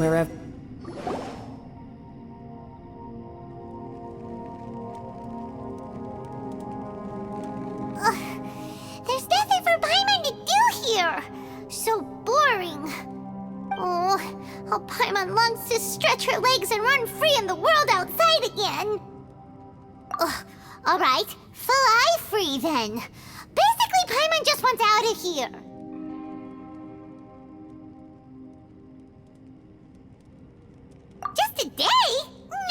wherever... There's nothing for Paimon to do here! So boring. Oh, how Paimon longs to stretch her legs and run free in the world outside again. Alright, fly free then. Basically, Paimon just wants out of here. Just a day?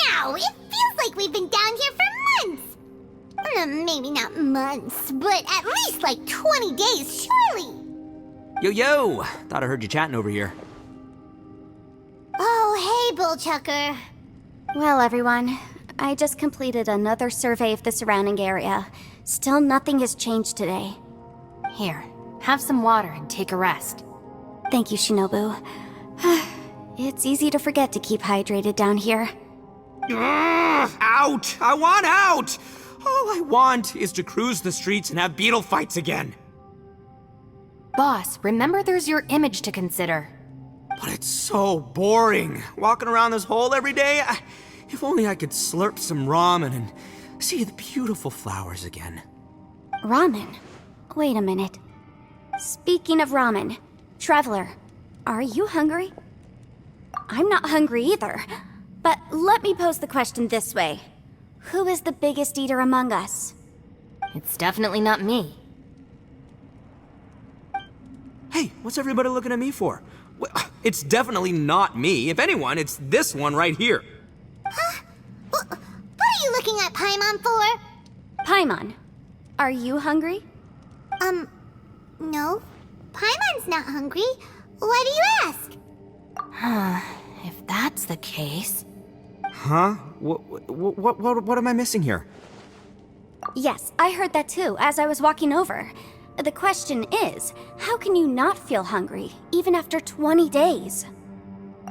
No, it feels like we've been down here for months. Maybe not months, but at least like 20 days, surely. Yo! Thought I heard you chatting over here. Oh, hey, Bullchucker. Well, everyone, I just completed another survey of the surrounding area. Still nothing has changed today. Here, have some water and take a rest. Thank you, Shinobu. It's easy to forget to keep hydrated down here. Out! I want out! All I want is to cruise the streets and have beetle fights again. Boss, remember there's your image to consider. But it's so boring, walking around this hole every day. If only I could slurp some ramen and see the beautiful flowers again. Ramen? Wait a minute. Speaking of ramen, Traveler, are you hungry? I'm not hungry either. But let me pose the question this way. Who is the biggest eater among us? It's definitely not me. Hey, what's everybody looking at me for? Well, it's definitely not me. If anyone, it's this one right here. Huh? What are you looking at Paimon for? Paimon, are you hungry? No. Paimon's not hungry. Why do you ask? If that's the case... Huh? What am I missing here? Yes, I heard that too, as I was walking over. The question is, how can you not feel hungry, even after 20 days?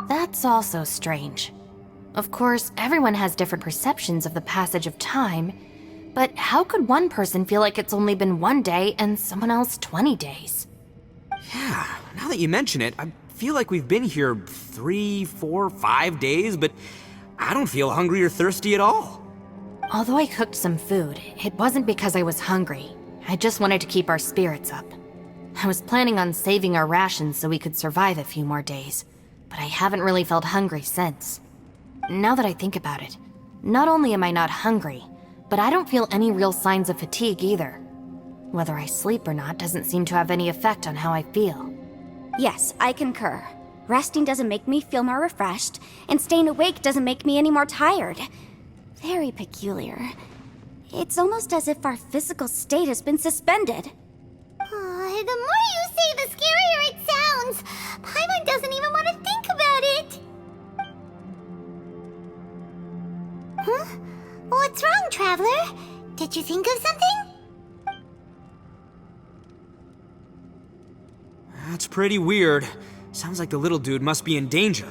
That's also strange. Of course, everyone has different perceptions of the passage of time, but how could one person feel like it's only been 1 day and someone else 20 days? Yeah, now that you mention it, I feel like we've been here 3, 4, 5 days, but I don't feel hungry or thirsty at all. Although I cooked some food, it wasn't because I was hungry. I just wanted to keep our spirits up. I was planning on saving our rations so we could survive a few more days, but I haven't really felt hungry since. Now that I think about it, not only am I not hungry, but I don't feel any real signs of fatigue either. Whether I sleep or not doesn't seem to have any effect on how I feel. Yes, I concur. Resting doesn't make me feel more refreshed, and staying awake doesn't make me any more tired. Very peculiar. It's almost as if our physical state has been suspended. The more you say, the scarier it sounds. Paimon doesn't even want to think about it. Huh? What's wrong, Traveler? Did you think of something? That's pretty weird. Sounds like the little dude must be in danger.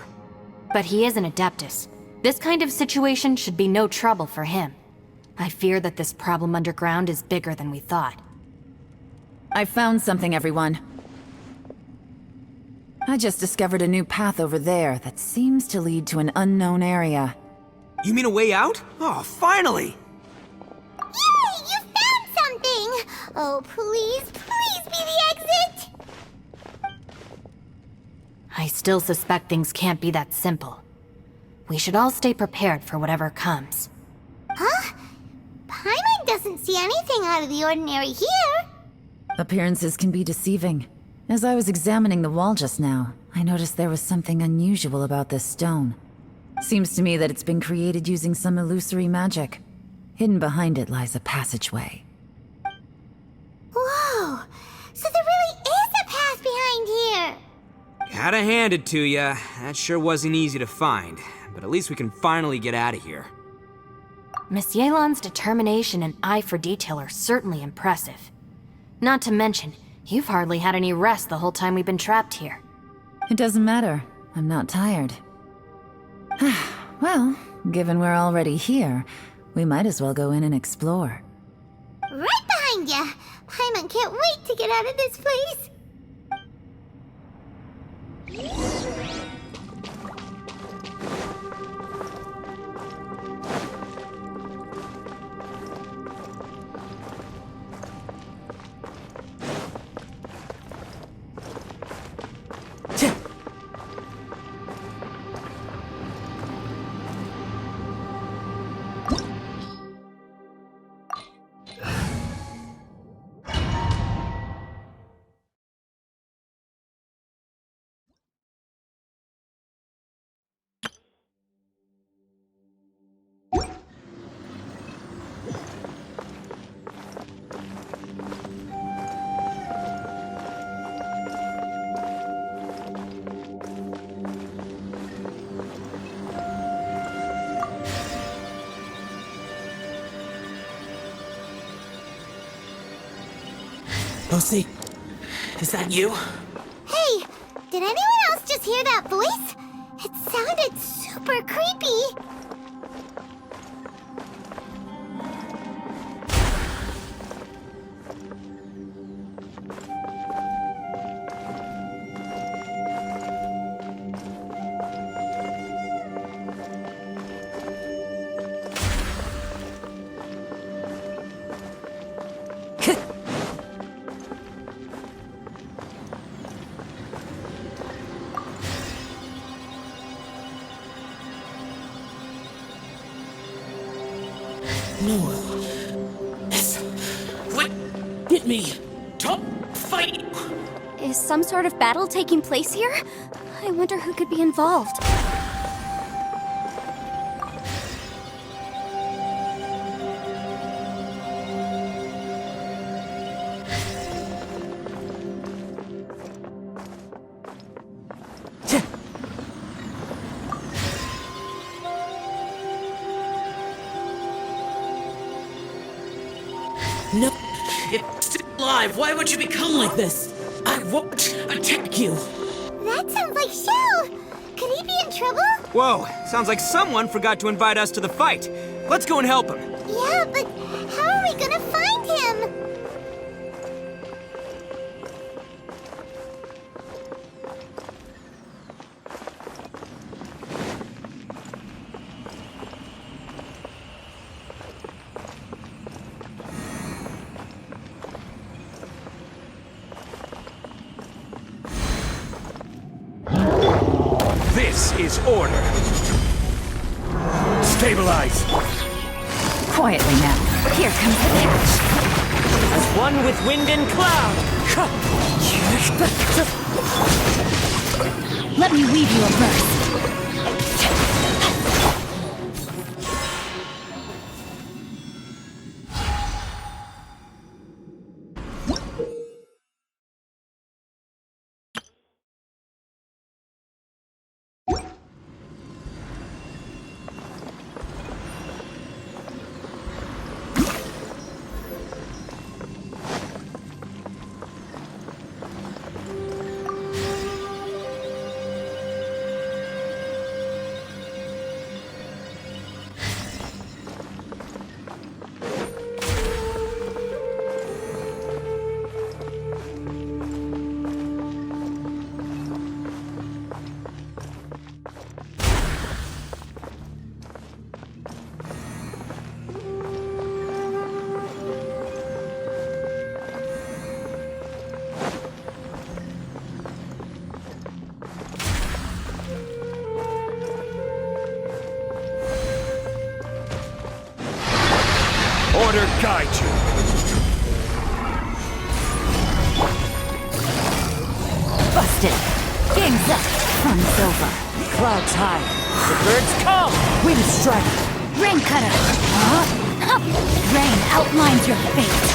But he is an Adeptus. This kind of situation should be no trouble for him. I fear that this problem underground is bigger than we thought. I found something, everyone. I just discovered a new path over there that seems to lead to an unknown area. You mean a way out? Oh, finally! Yay! You found something! Oh, please be the exit! I still suspect things can't be that simple. We should all stay prepared for whatever comes. Huh? Paimon doesn't see anything out of the ordinary here. Appearances can be deceiving. As I was examining the wall just now, I noticed there was something unusual about this stone. Seems to me that it's been created using some illusory magic. Hidden behind it lies a passageway. Whoa! So there really is a path behind here! Gotta hand it to ya. That sure wasn't easy to find. But at least we can finally get out of here. Miss Yelan's determination and eye for detail are certainly impressive. Not to mention, you've hardly had any rest the whole time we've been trapped here. It doesn't matter. I'm not tired. Well, given we're already here, we might as well go in and explore. Right behind ya! Paimon can't wait to get out of this place! Lucy, is that you? Hey, did anyone else just hear that voice? It sounded super creepy. No. Yes. What? Hit me. Don't fight. Is some sort of battle taking place here? I wonder who could be involved. No. It's still alive. Why would you become like this? I won't attack you. That sounds like Shell. Could he be in trouble? Whoa, sounds like someone forgot to invite us to the fight. Let's go and help him. Yeah, but how are we gonna find him? This is order. Stabilize. Quietly now. Here comes the catch. As one with wind and cloud. Let me weave you a verse. Order guide you. Busted. Game's up. Fun's over. Clouds high. The birds come. Wind strike. Rain cutter. Huh? Rain outlines your fate.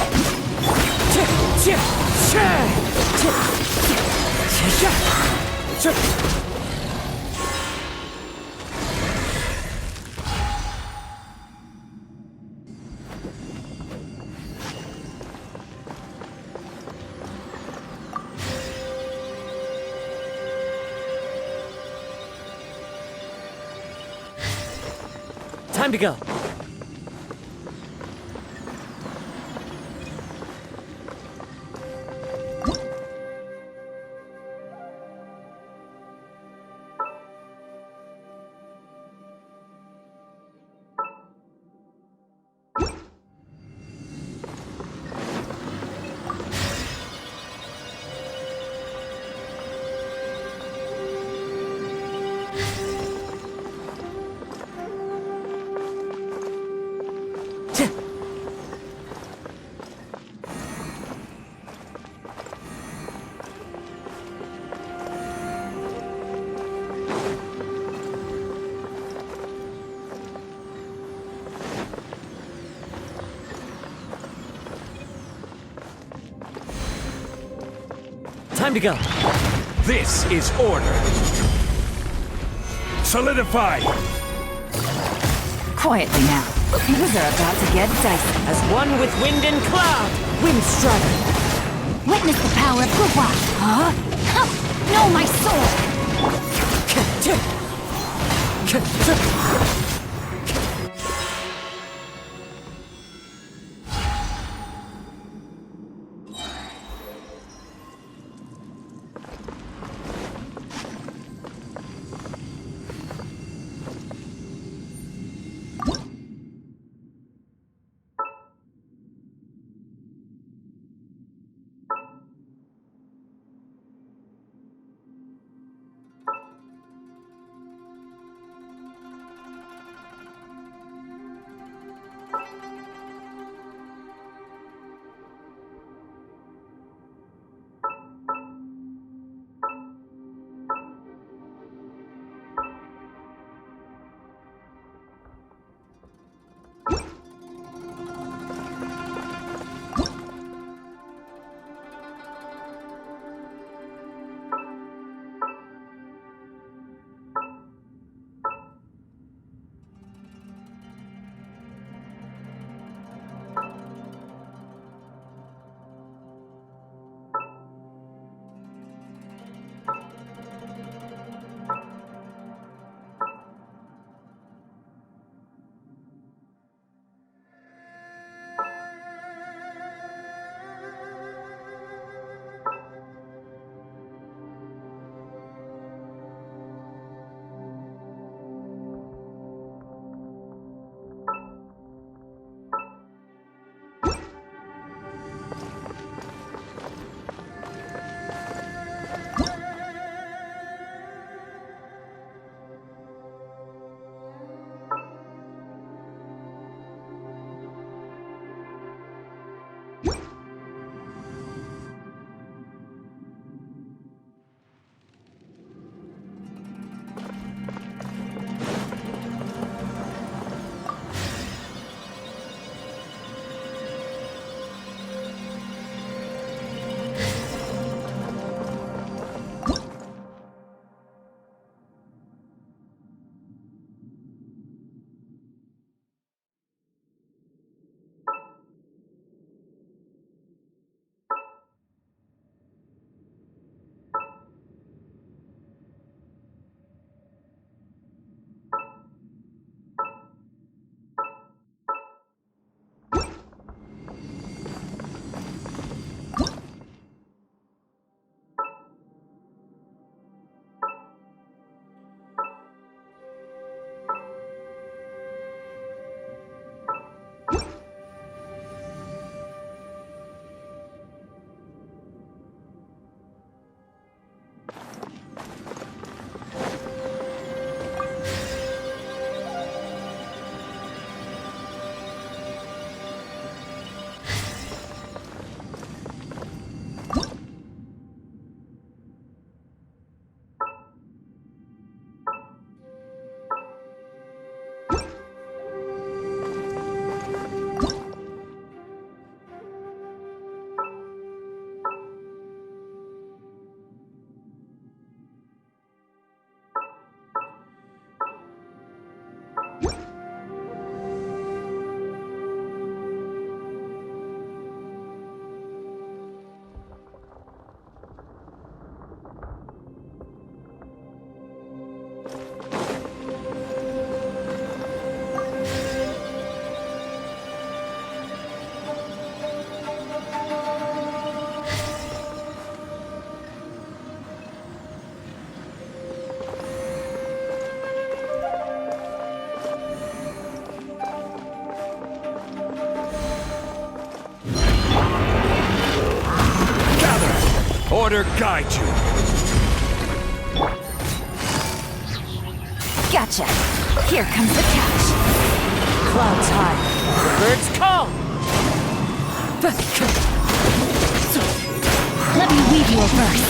Time to go. Time to go. This is order. Solidify. Quietly now. Things are about to get dicey. As one with wind and cloud. Wind strike. Witness the power of Guhua! Huh? No, my soul! Order guide you. Gotcha! Here comes the catch. Clouds high. Birds call! Let me weave you a verse.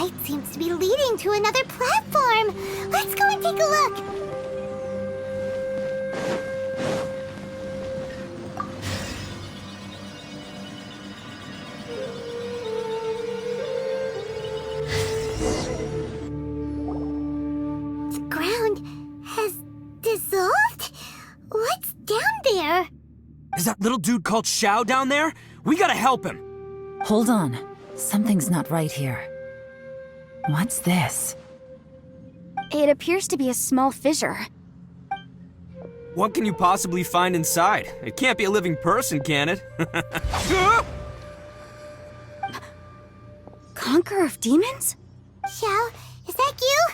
light seems to be leading to another platform. Let's go and take a look. The ground has dissolved? What's down there? Is that little dude called Xiao down there? We gotta help him. Hold on. Something's not right here. What's this? It appears to be a small fissure. What can you possibly find inside? It can't be a living person, can it? Conqueror of demons? Xiao, is that you?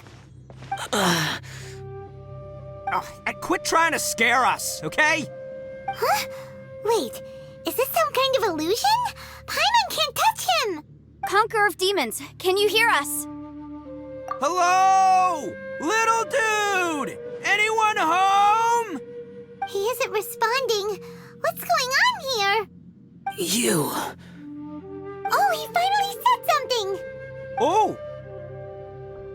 And quit trying to scare us, okay? Huh? Wait, is this some kind of illusion? Paimon can't touch him! Conqueror of demons, can you hear us? Hello? Little dude! Anyone home? He isn't responding. What's going on here? You. Oh, he finally said something! Oh!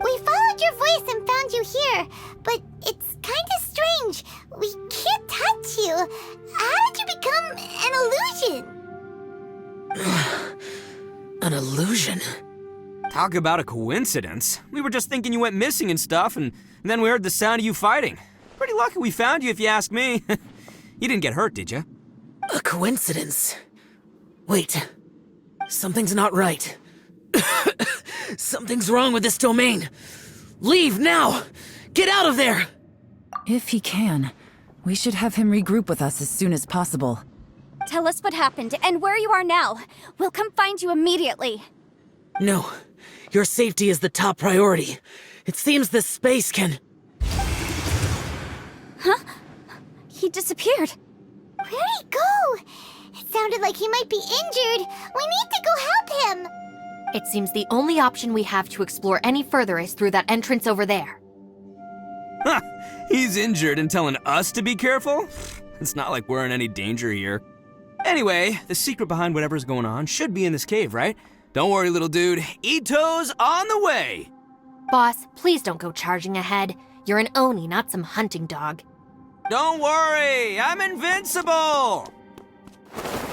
We followed your voice and found you here, but it's kinda strange. We can't touch you. How did you become an illusion? An illusion? Talk about a coincidence. We were just thinking you went missing and stuff, and then we heard the sound of you fighting. Pretty lucky we found you, if you ask me. You didn't get hurt, did you? A coincidence? Wait. Something's not right. Something's wrong with this domain. Leave now! Get out of there! If he can, we should have him regroup with us as soon as possible. Tell us what happened and where you are now. We'll come find you immediately. No. Your safety is the top priority. It seems this space can... Huh? He disappeared. Where'd he go? It sounded like he might be injured. We need to go help him. It seems the only option we have to explore any further is through that entrance over there. Huh, he's injured and telling us to be careful? It's not like we're in any danger here. Anyway, the secret behind whatever's going on should be in this cave, right? Don't worry, little dude. Ito's on the way! Boss, please don't go charging ahead. You're an Oni, not some hunting dog. Don't worry, I'm invincible!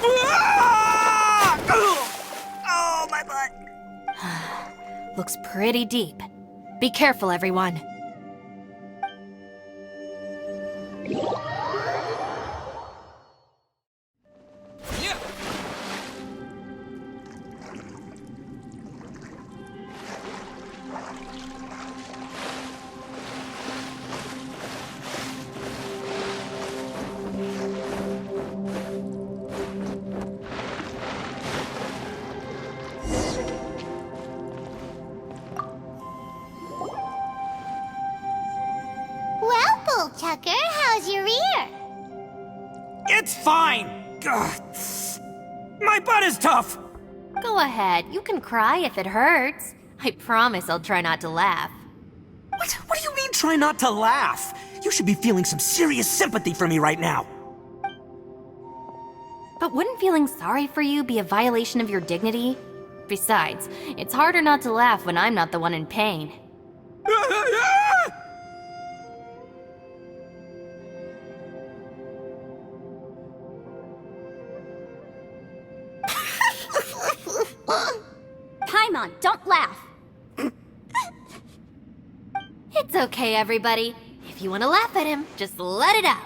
Ah! Oh, my butt! Looks pretty deep. Be careful, everyone. Well, Bullchucker, how's your ear? It's fine! Ugh. My butt is tough! Go ahead, you can cry if it hurts. I promise I'll try not to laugh. What do you mean, try not to laugh? You should be feeling some serious sympathy for me right now. But wouldn't feeling sorry for you be a violation of your dignity? Besides, it's harder not to laugh when I'm not the one in pain. Paimon, don't laugh. It's okay, everybody. If you want to laugh at him, just let it out.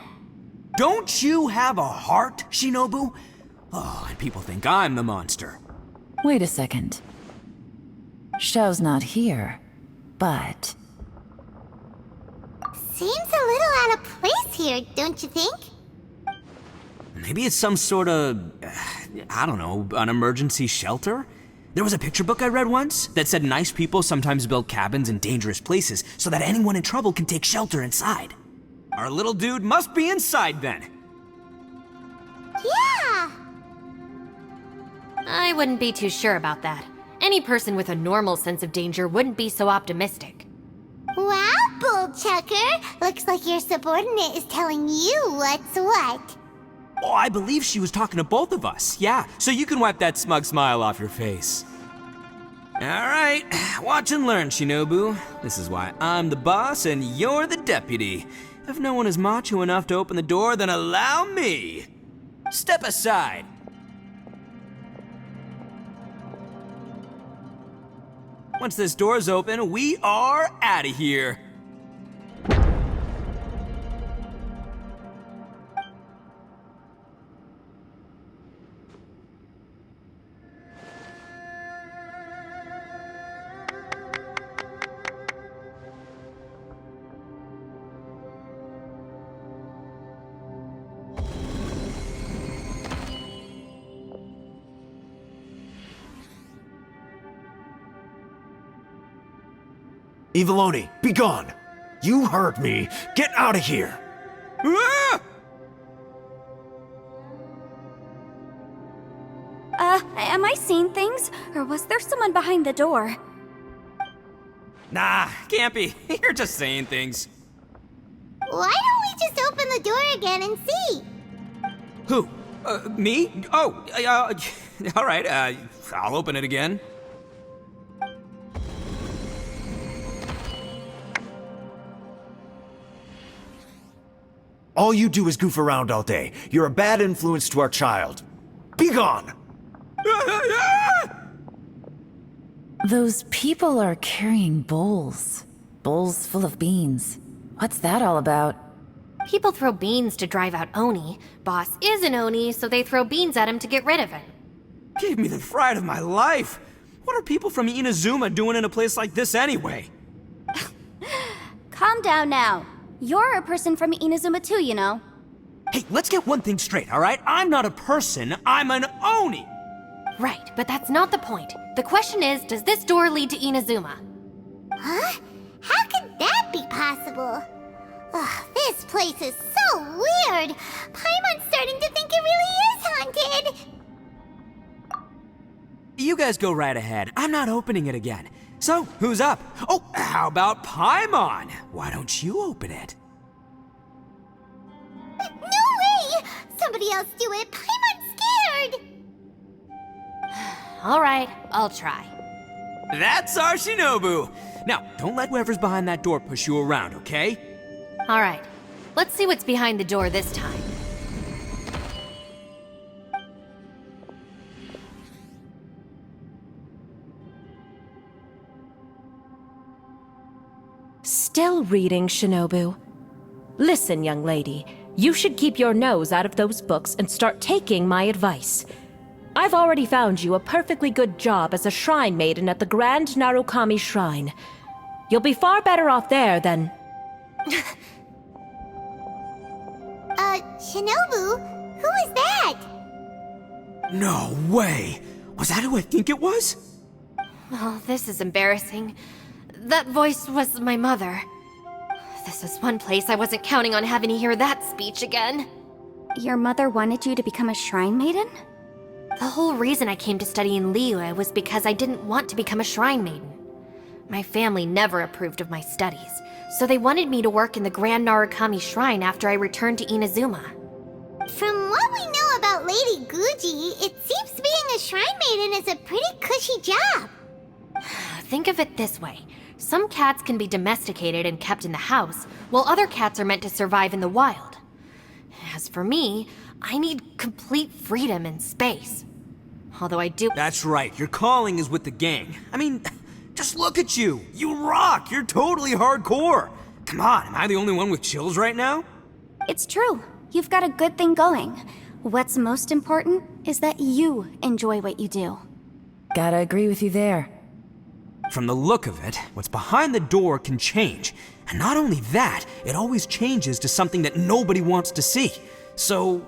Don't you have a heart, Shinobu? Oh, and people think I'm the monster. Wait a second. Xiao's not here, but... Seems a little out of place here, don't you think? Maybe it's some sort of, I don't know, an emergency shelter? There was a picture book I read once that said nice people sometimes build cabins in dangerous places so that anyone in trouble can take shelter inside. Our little dude must be inside then. Yeah! I wouldn't be too sure about that. Any person with a normal sense of danger wouldn't be so optimistic. Wow, Bullchucker! Looks like your subordinate is telling you what's what. Oh, I believe she was talking to both of us, yeah, so you can wipe that smug smile off your face. Alright, watch and learn, Shinobu. This is why I'm the boss and you're the deputy. If no one is macho enough to open the door, then allow me. Step aside. Once this door's open, we are out of here. Eviloni, be gone! You heard me! Get out of here! Ah! Am I seeing things? Or was there someone behind the door? Nah, can't be. You're just saying things. Why don't we just open the door again and see? Who? Me? Oh, alright, I'll open it again. All you do is goof around all day. You're a bad influence to our child. Be gone! Those people are carrying bowls. Bowls full of beans. What's that all about? People throw beans to drive out Oni. Boss is an Oni, so they throw beans at him to get rid of him. Gave me the fright of my life. What are people from Inazuma doing in a place like this anyway? Calm down now. You're a person from Inazuma too, you know. Hey, let's get one thing straight, alright? I'm not a person, I'm an Oni! Right, but that's not the point. The question is, does this door lead to Inazuma? Huh? How could that be possible? Ugh, this place is so weird. Paimon's starting to think it really is haunted. You guys go right ahead. I'm not opening it again. So, who's up? Oh, how about Paimon? Why don't you open it? No way! Somebody else do it. Paimon's scared. Alright, I'll try. That's our Shinobu! Now, don't let whoever's behind that door push you around, okay? Alright, let's see what's behind the door this time. Still reading, Shinobu. Listen, young lady, you should keep your nose out of those books and start taking my advice. I've already found you a perfectly good job as a shrine maiden at the Grand Narukami Shrine. You'll be far better off there than... Shinobu? Who is that? No way! Was that who I think it was? Oh, this is embarrassing. That voice was my mother. This is one place I wasn't counting on having to hear that speech again. Your mother wanted you to become a shrine maiden? The whole reason I came to study in Liyue was because I didn't want to become a shrine maiden. My family never approved of my studies, so they wanted me to work in the Grand Narukami Shrine after I returned to Inazuma. From what we know about Lady Guji, it seems being a shrine maiden is a pretty cushy job. Think of it this way. Some cats can be domesticated and kept in the house, while other cats are meant to survive in the wild. As for me, I need complete freedom and space. Although I do... That's right, your calling is with the gang. I mean, just look at you. You rock, you're totally hardcore. Come on, am I the only one with chills right now? It's true. You've got a good thing going. What's most important is that you enjoy what you do. Gotta agree with you there. From the look of it, what's behind the door can change. And not only that, it always changes to something that nobody wants to see. So,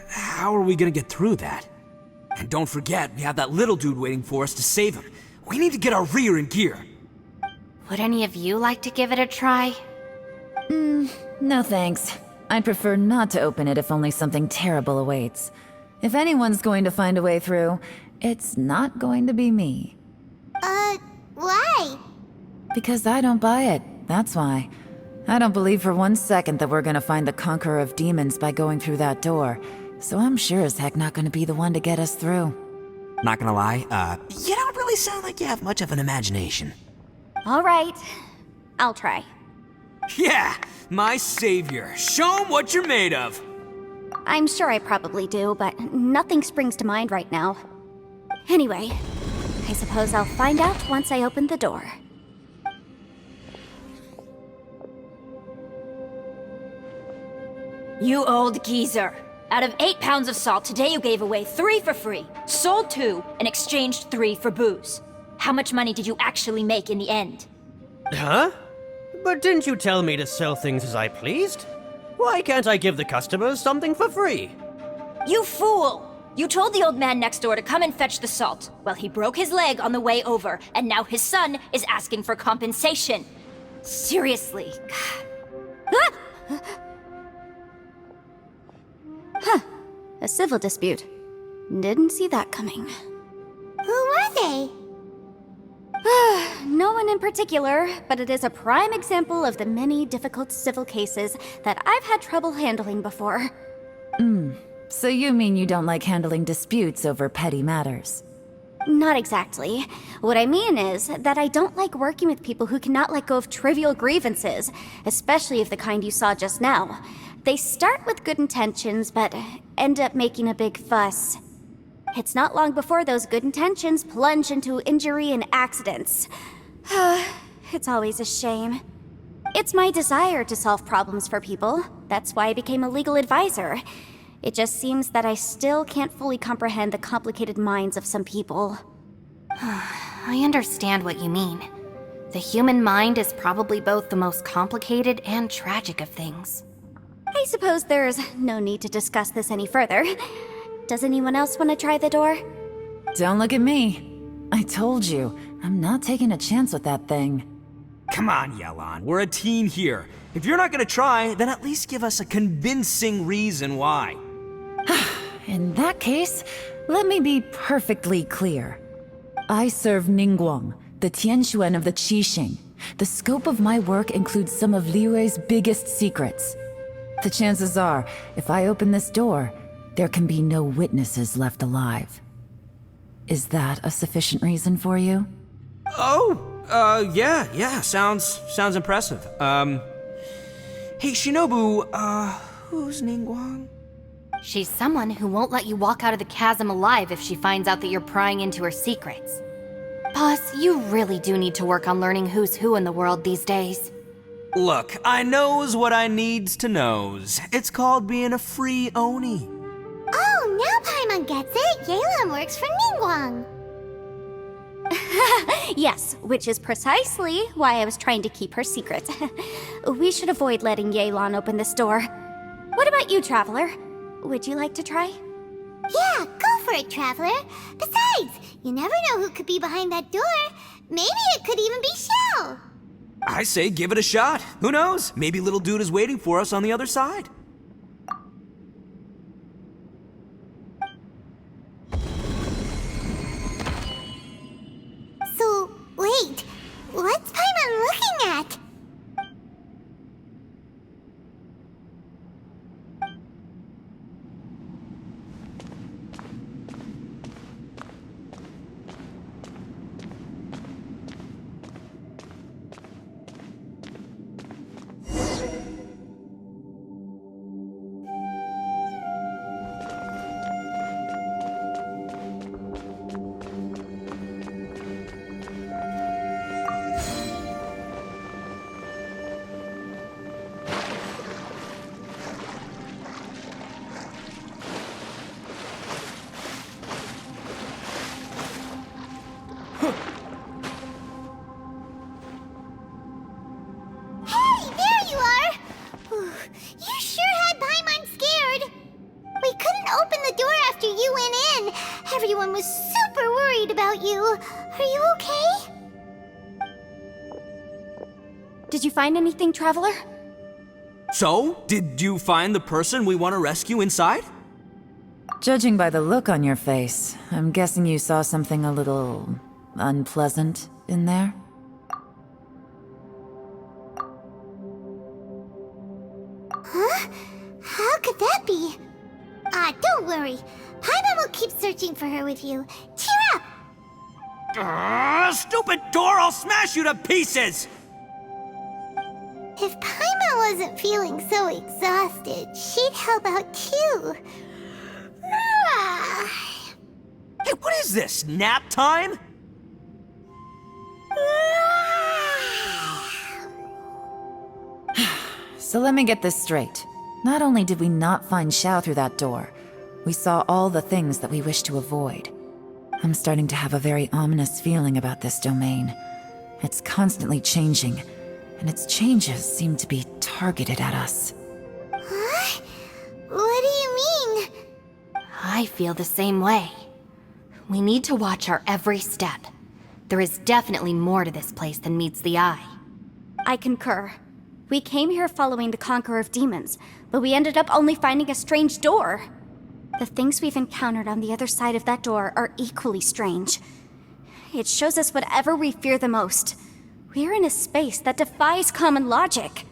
how are we gonna get through that? And don't forget, we have that little dude waiting for us to save him. We need to get our rear in gear. Would any of you like to give it a try? No thanks. I'd prefer not to open it if only something terrible awaits. If anyone's going to find a way through, it's not going to be me. Why? Because I don't buy it, that's why. I don't believe for 1 second that we're gonna find the Conqueror of Demons by going through that door, so I'm sure as heck not gonna be the one to get us through. Not gonna lie, you don't really sound like you have much of an imagination. All right, I'll try. Yeah, my savior. Show 'em what you're made of. I'm sure I probably do, but nothing springs to mind right now. Anyway, I suppose I'll find out once I open the door. You old geezer. Out of 8 pounds of salt, today you gave away 3 for free, sold 2, and exchanged 3 for booze. How much money did you actually make in the end? Huh? But didn't you tell me to sell things as I pleased? Why can't I give the customers something for free? You fool! You told the old man next door to come and fetch the salt. Well, he broke his leg on the way over, and now his son is asking for compensation. Seriously. A civil dispute. Didn't see that coming. Who were they? No one in particular, but it is a prime example of the many difficult civil cases that I've had trouble handling before. So you mean you don't like handling disputes over petty matters? Not exactly. What I mean is that I don't like working with people who cannot let go of trivial grievances, especially of the kind you saw just now. They start with good intentions, but end up making a big fuss. It's not long before those good intentions plunge into injury and accidents. It's always a shame. It's my desire to solve problems for people. That's why I became a legal advisor. It just seems that I still can't fully comprehend the complicated minds of some people. I understand what you mean. The human mind is probably both the most complicated and tragic of things. I suppose there's no need to discuss this any further. Does anyone else want to try the door? Don't look at me. I told you, I'm not taking a chance with that thing. Come on, Yelan. We're a team here. If you're not gonna try, then at least give us a convincing reason why. In that case, let me be perfectly clear. I serve Ningguang, the Tianxuan of the Qixing. The scope of my work includes some of Liyue's biggest secrets. The chances are, if I open this door, there can be no witnesses left alive. Is that a sufficient reason for you? Yeah, sounds impressive. Hey, Shinobu, who's Ningguang? She's someone who won't let you walk out of the chasm alive if she finds out that you're prying into her secrets. Boss, you really do need to work on learning who's who in the world these days. Look, I knows what I needs to knows. It's called being a free Oni. Oh, now Paimon gets it. Yelan works for Ningguang. Yes, which is precisely why I was trying to keep her secret. We should avoid letting Yelan open this door. What about you, Traveler? Would you like to try? Yeah, go for it, Traveler. Besides, you never know who could be behind that door. Maybe it could even be Shell. I say give it a shot. Who knows? Maybe little dude is waiting for us on the other side. So, wait. What's Paimon looking at? Everyone was super worried about you. Are you okay? Did you find anything, Traveler? So, did you find the person we want to rescue inside? Judging by the look on your face, I'm guessing you saw something a little unpleasant in there? Huh? How could that be? Don't worry. Paimon will keep searching for her with you. Cheer Stupid door! I'll smash you to pieces! If Paimon wasn't feeling so exhausted, she'd help out too. Hey, what is this? Nap time? So let me get this straight. Not only did we not find Xiao through that door, we saw all the things that we wish to avoid. I'm starting to have a very ominous feeling about this domain. It's constantly changing, and its changes seem to be targeted at us. Huh? What do you mean? I feel the same way. We need to watch our every step. There is definitely more to this place than meets the eye. I concur. We came here following the Conqueror of Demons, but we ended up only finding a strange door. The things we've encountered on the other side of that door are equally strange. It shows us whatever we fear the most. We're in a space that defies common logic.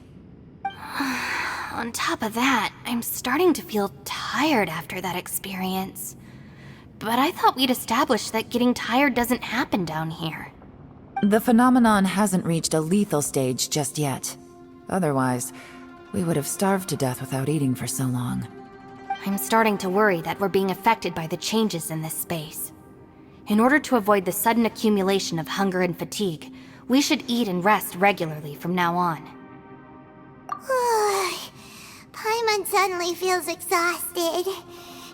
On top of that, I'm starting to feel tired after that experience. But I thought we'd established that getting tired doesn't happen down here. The phenomenon hasn't reached a lethal stage just yet. Otherwise, we would have starved to death without eating for so long. I'm starting to worry that we're being affected by the changes in this space. In order to avoid the sudden accumulation of hunger and fatigue, we should eat and rest regularly from now on. Paimon suddenly feels exhausted.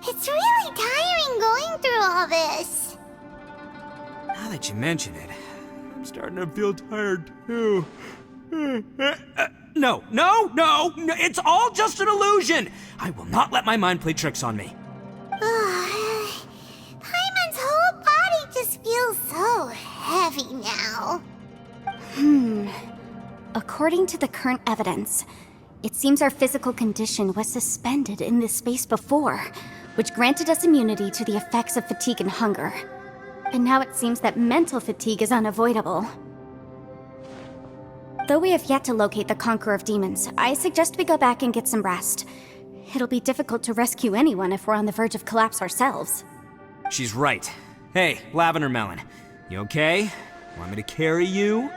It's really tiring going through all this. Now that you mention it, I'm starting to feel tired too. No, it's all just an illusion! I will not let my mind play tricks on me. Paimon's whole body just feels so heavy now. According to the current evidence, it seems our physical condition was suspended in this space before, which granted us immunity to the effects of fatigue and hunger. And now it seems that mental fatigue is unavoidable. Though we have yet to locate the Conqueror of Demons, I suggest we go back and get some rest. It'll be difficult to rescue anyone if we're on the verge of collapse ourselves. She's right. Hey, Lavender Melon, you okay? Want me to carry you?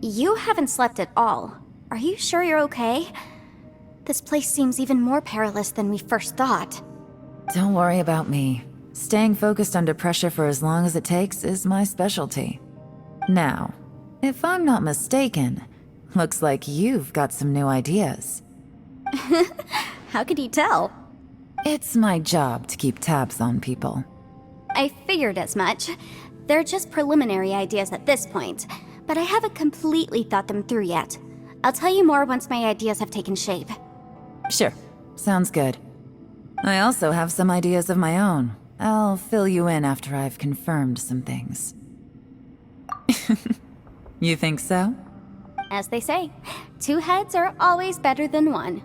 You haven't slept at all. Are you sure you're okay? This place seems even more perilous than we first thought. Don't worry about me. Staying focused under pressure for as long as it takes is my specialty. Now, if I'm not mistaken, looks like you've got some new ideas. How could you tell? It's my job to keep tabs on people. I figured as much. They're just preliminary ideas at this point, but I haven't completely thought them through yet. I'll tell you more once my ideas have taken shape. Sure, sounds good. I also have some ideas of my own. I'll fill you in after I've confirmed some things. You think so? As they say, 2 heads are always better than 1.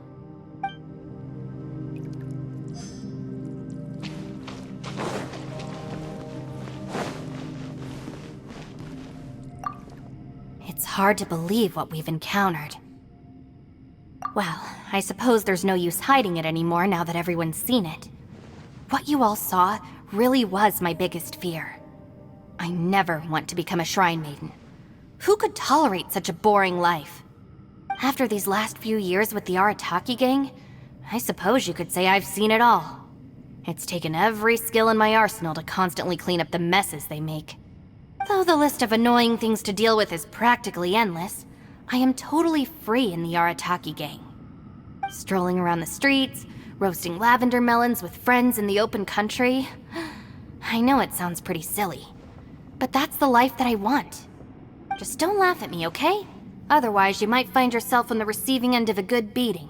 It's hard to believe what we've encountered. Well, I suppose there's no use hiding it anymore now that everyone's seen it. What you all saw really was my biggest fear. I never want to become a shrine maiden. Who could tolerate such a boring life? After these last few years with the Arataki gang, I suppose you could say I've seen it all. It's taken every skill in my arsenal to constantly clean up the messes they make. Though the list of annoying things to deal with is practically endless, I am totally free in the Arataki gang. Strolling around the streets, roasting lavender melons with friends in the open country. I know it sounds pretty silly, but that's the life that I want. Just don't laugh at me, okay? Otherwise, you might find yourself on the receiving end of a good beating.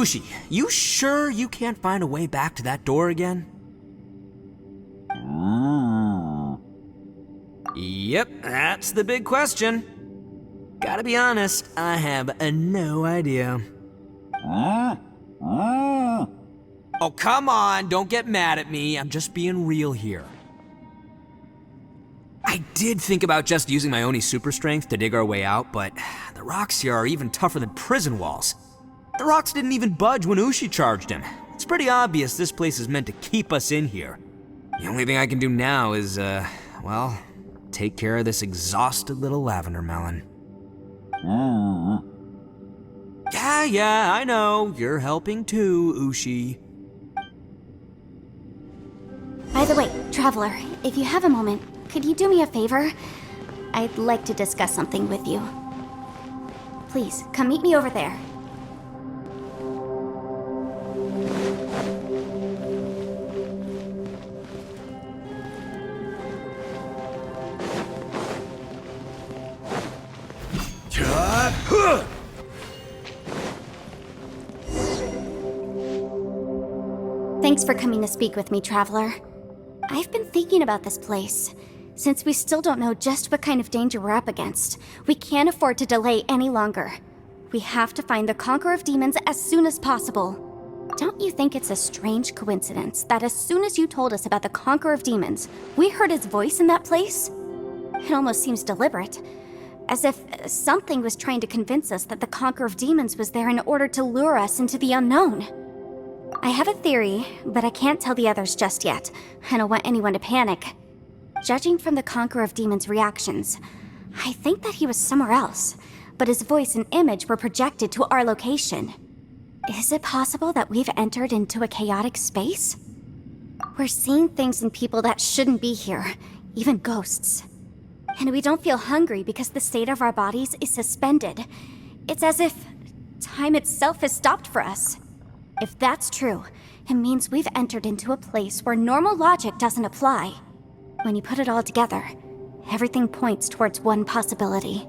Ushi, you sure you can't find a way back to that door again? Yep, that's the big question. Gotta be honest, I have no idea. Oh, come on, don't get mad at me. I'm just being real here. I did think about just using my Oni super strength to dig our way out, but the rocks here are even tougher than prison walls. The rocks didn't even budge when Ushi charged him. It's pretty obvious this place is meant to keep us in here. The only thing I can do now is, well, take care of this exhausted little lavender melon. Yeah, I know. You're helping too, Ushi. By the way, Traveler, if you have a moment, could you do me a favor? I'd like to discuss something with you. Please, come meet me over there. Thanks for coming to speak with me, Traveler. I've been thinking about this place. Since we still don't know just what kind of danger we're up against, we can't afford to delay any longer. We have to find the Conqueror of Demons as soon as possible. Don't you think it's a strange coincidence that as soon as you told us about the Conqueror of Demons, we heard his voice in that place? It almost seems deliberate. As if something was trying to convince us that the Conqueror of Demons was there in order to lure us into the unknown. I have a theory, but I can't tell the others just yet. I don't want anyone to panic. Judging from the Conqueror of Demons' reactions, I think that he was somewhere else, but his voice and image were projected to our location. Is it possible that we've entered into a chaotic space? We're seeing things in people that shouldn't be here, even ghosts. And we don't feel hungry because the state of our bodies is suspended. It's as if time itself has stopped for us. If that's true, it means we've entered into a place where normal logic doesn't apply. When you put it all together, everything points towards one possibility.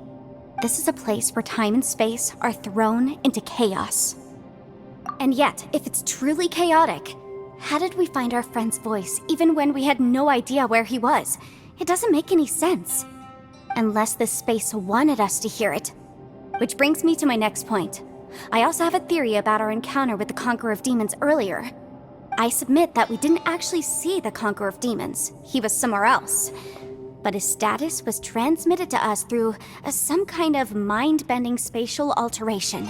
This is a place where time and space are thrown into chaos. And yet, if it's truly chaotic, how did we find our friend's voice even when we had no idea where he was? It doesn't make any sense. Unless this space wanted us to hear it. Which brings me to my next point. I also have a theory about our encounter with the Conqueror of Demons earlier. I submit that we didn't actually see the Conqueror of Demons. He was somewhere else. But his status was transmitted to us through some kind of mind-bending spatial alteration.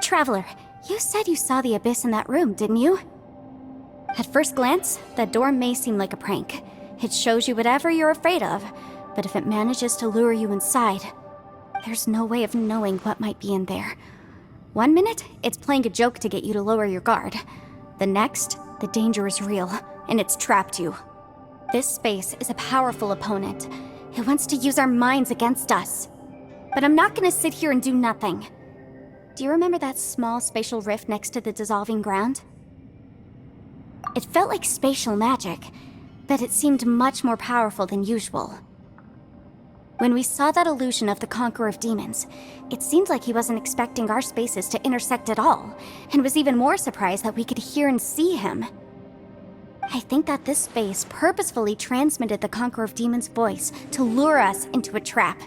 Traveler, you said you saw the abyss in that room, didn't you? At first glance, that door may seem like a prank. It shows you whatever you're afraid of, but if it manages to lure you inside, there's no way of knowing what might be in there. 1 minute, it's playing a joke to get you to lower your guard. The next, the danger is real, and it's trapped you. This space is a powerful opponent. It wants to use our minds against us. But I'm not gonna sit here and do nothing. Do you remember that small spatial rift next to the dissolving ground? It felt like spatial magic, but it seemed much more powerful than usual. When we saw that illusion of the Conqueror of Demons, it seemed like he wasn't expecting our spaces to intersect at all, and was even more surprised that we could hear and see him. I think that this space purposefully transmitted the Conqueror of Demons' voice to lure us into a trap.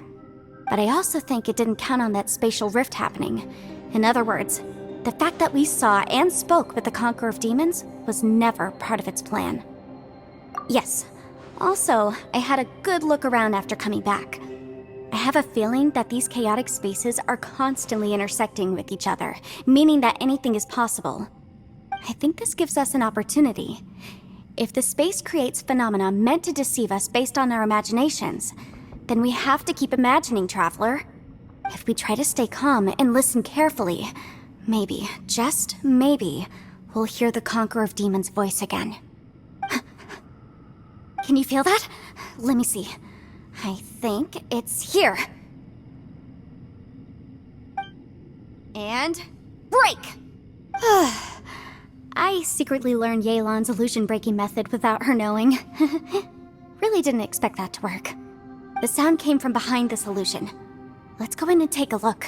But I also think it didn't count on that spatial rift happening. In other words, the fact that we saw and spoke with the Conqueror of Demons was never part of its plan. Yes. Also, I had a good look around after coming back. I have a feeling that these chaotic spaces are constantly intersecting with each other, meaning that anything is possible. I think this gives us an opportunity. If the space creates phenomena meant to deceive us based on our imaginations, then we have to keep imagining, Traveler. If we try to stay calm and listen carefully, maybe, just maybe, we'll hear the Conqueror of Demons' voice again. Can you feel that? Let me see. I think it's here. And break! I secretly learned Yelan's illusion-breaking method without her knowing. Really didn't expect that to work. The sound came from behind this illusion. Let's go in and take a look.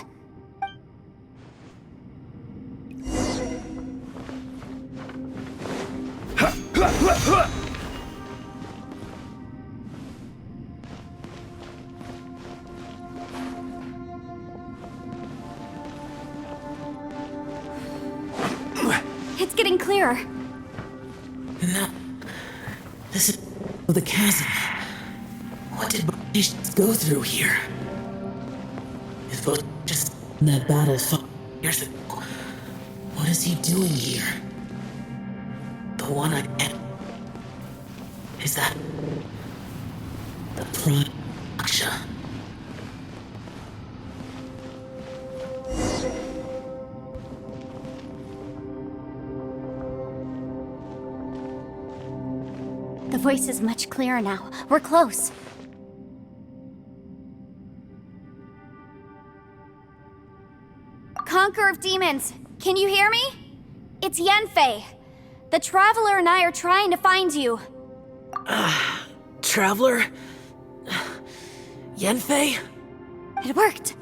It's getting clearer. No. This is the chasm. What did Bartish go through here? If both just in that battle 5 years ago, what is he doing here? The one I met. Is that the Prime Aksha? The voice is much clearer now. We're close. Conqueror of Demons, can you hear me? It's Yanfei. The Traveler and I are trying to find you. Traveler? Yanfei? It worked.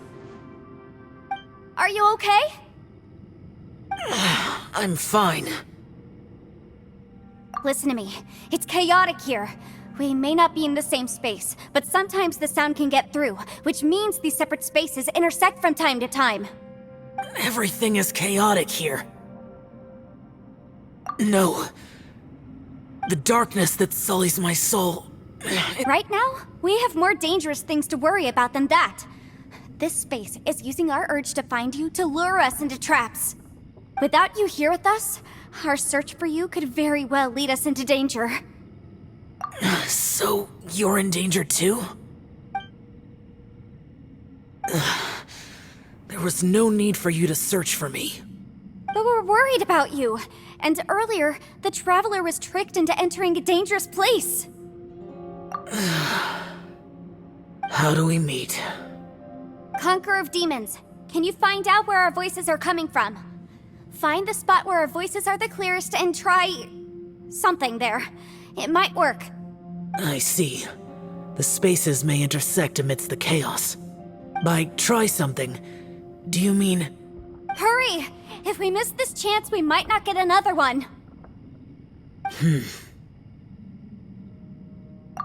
Are you okay? I'm fine. Listen to me. It's chaotic here. We may not be in the same space, but sometimes the sound can get through, which means these separate spaces intersect from time to time. Everything is chaotic here. No. The darkness that sullies my soul. Right now, we have more dangerous things to worry about than that. This space is using our urge to find you to lure us into traps. Without you here with us, our search for you could very well lead us into danger. So, you're in danger too? There was no need for you to search for me. But we're worried about you. And earlier, the Traveler was tricked into entering a dangerous place. How do we meet? Conqueror of Demons, can you find out where our voices are coming from? Find the spot where our voices are the clearest and try... something there. It might work. I see. The spaces may intersect amidst the chaos. By try something, do you mean... Hurry! If we miss this chance, we might not get another one.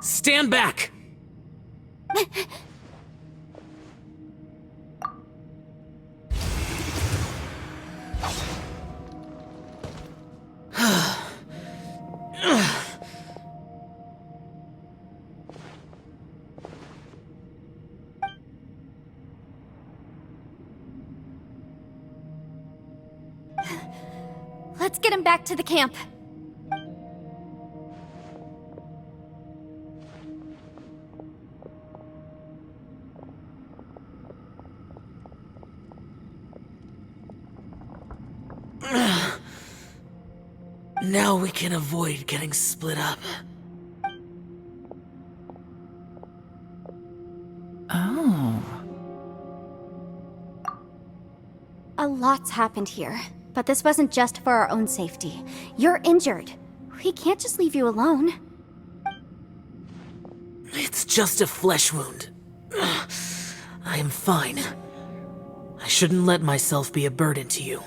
Stand back! Let's get him back to the camp. Now we can avoid getting split up. Oh. A lot's happened here, but this wasn't just for our own safety. You're injured. We can't just leave you alone. It's just a flesh wound. I am fine. I shouldn't let myself be a burden to you.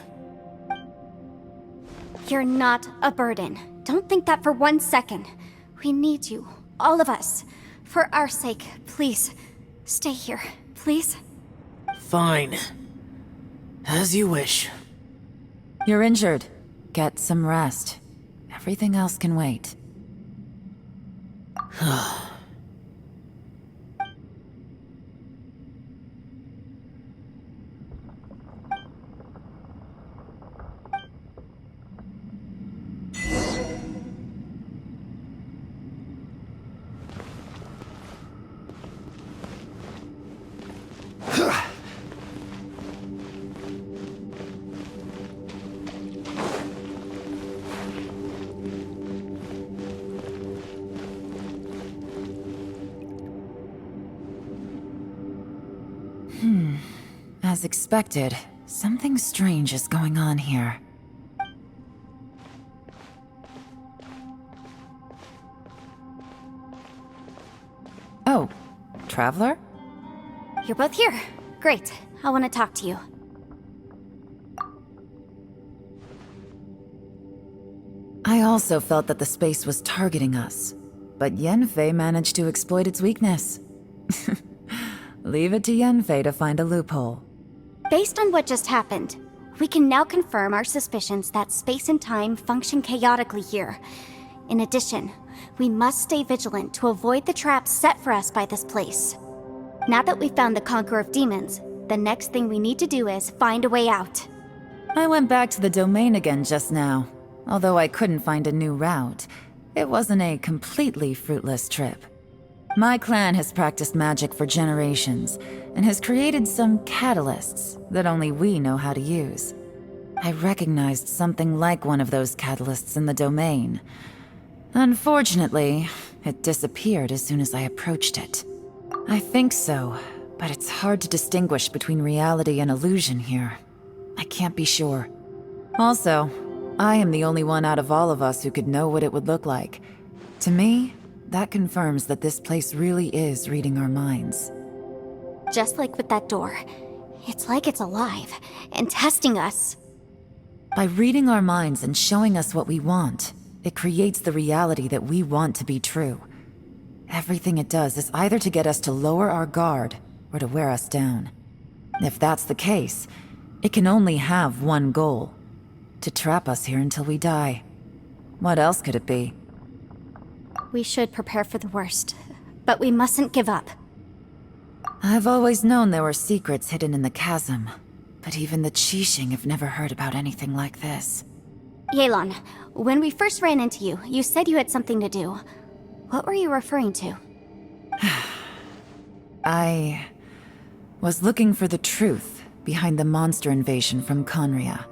You're not a burden. Don't think that for 1 second. We need you, all of us. For our sake, please, stay here, please. Fine. As you wish. You're injured. Get some rest. Everything else can wait. As expected, something strange is going on here. Oh, Traveler? You're both here. Great. I want to talk to you. I also felt that the space was targeting us, but Yenfei managed to exploit its weakness. Leave it to Yenfei to find a loophole. Based on what just happened, we can now confirm our suspicions that space and time function chaotically here. In addition, we must stay vigilant to avoid the traps set for us by this place. Now that we've found the Conqueror of Demons, the next thing we need to do is find a way out. I went back to the domain again just now. Although I couldn't find a new route, it wasn't a completely fruitless trip. My clan has practiced magic for generations, and has created some catalysts that only we know how to use. I recognized something like one of those catalysts in the domain. Unfortunately, it disappeared as soon as I approached it. I think so, but it's hard to distinguish between reality and illusion here. I can't be sure. Also, I am the only one out of all of us who could know what it would look like. To me, that confirms that this place really is reading our minds. Just like with that door, it's like it's alive and testing us. By reading our minds and showing us what we want, it creates the reality that we want to be true. Everything it does is either to get us to lower our guard or to wear us down. If that's the case, it can only have one goal: to trap us here until we die. What else could it be? We should prepare for the worst, but we mustn't give up. I've always known there were secrets hidden in the chasm, but even the Qixing have never heard about anything like this. Yelan, when we first ran into you, you said you had something to do. What were you referring to? I was looking for the truth behind the monster invasion from Conria.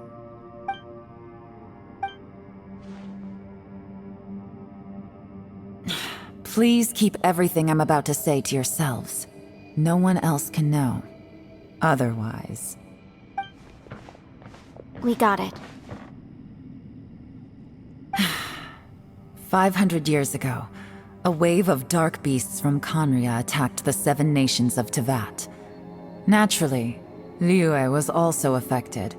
Please keep everything I'm about to say to yourselves. No one else can know. Otherwise... We got it. 500 years ago, a wave of dark beasts from Conria attacked the 7 nations of Tevat. Naturally, Liyue was also affected.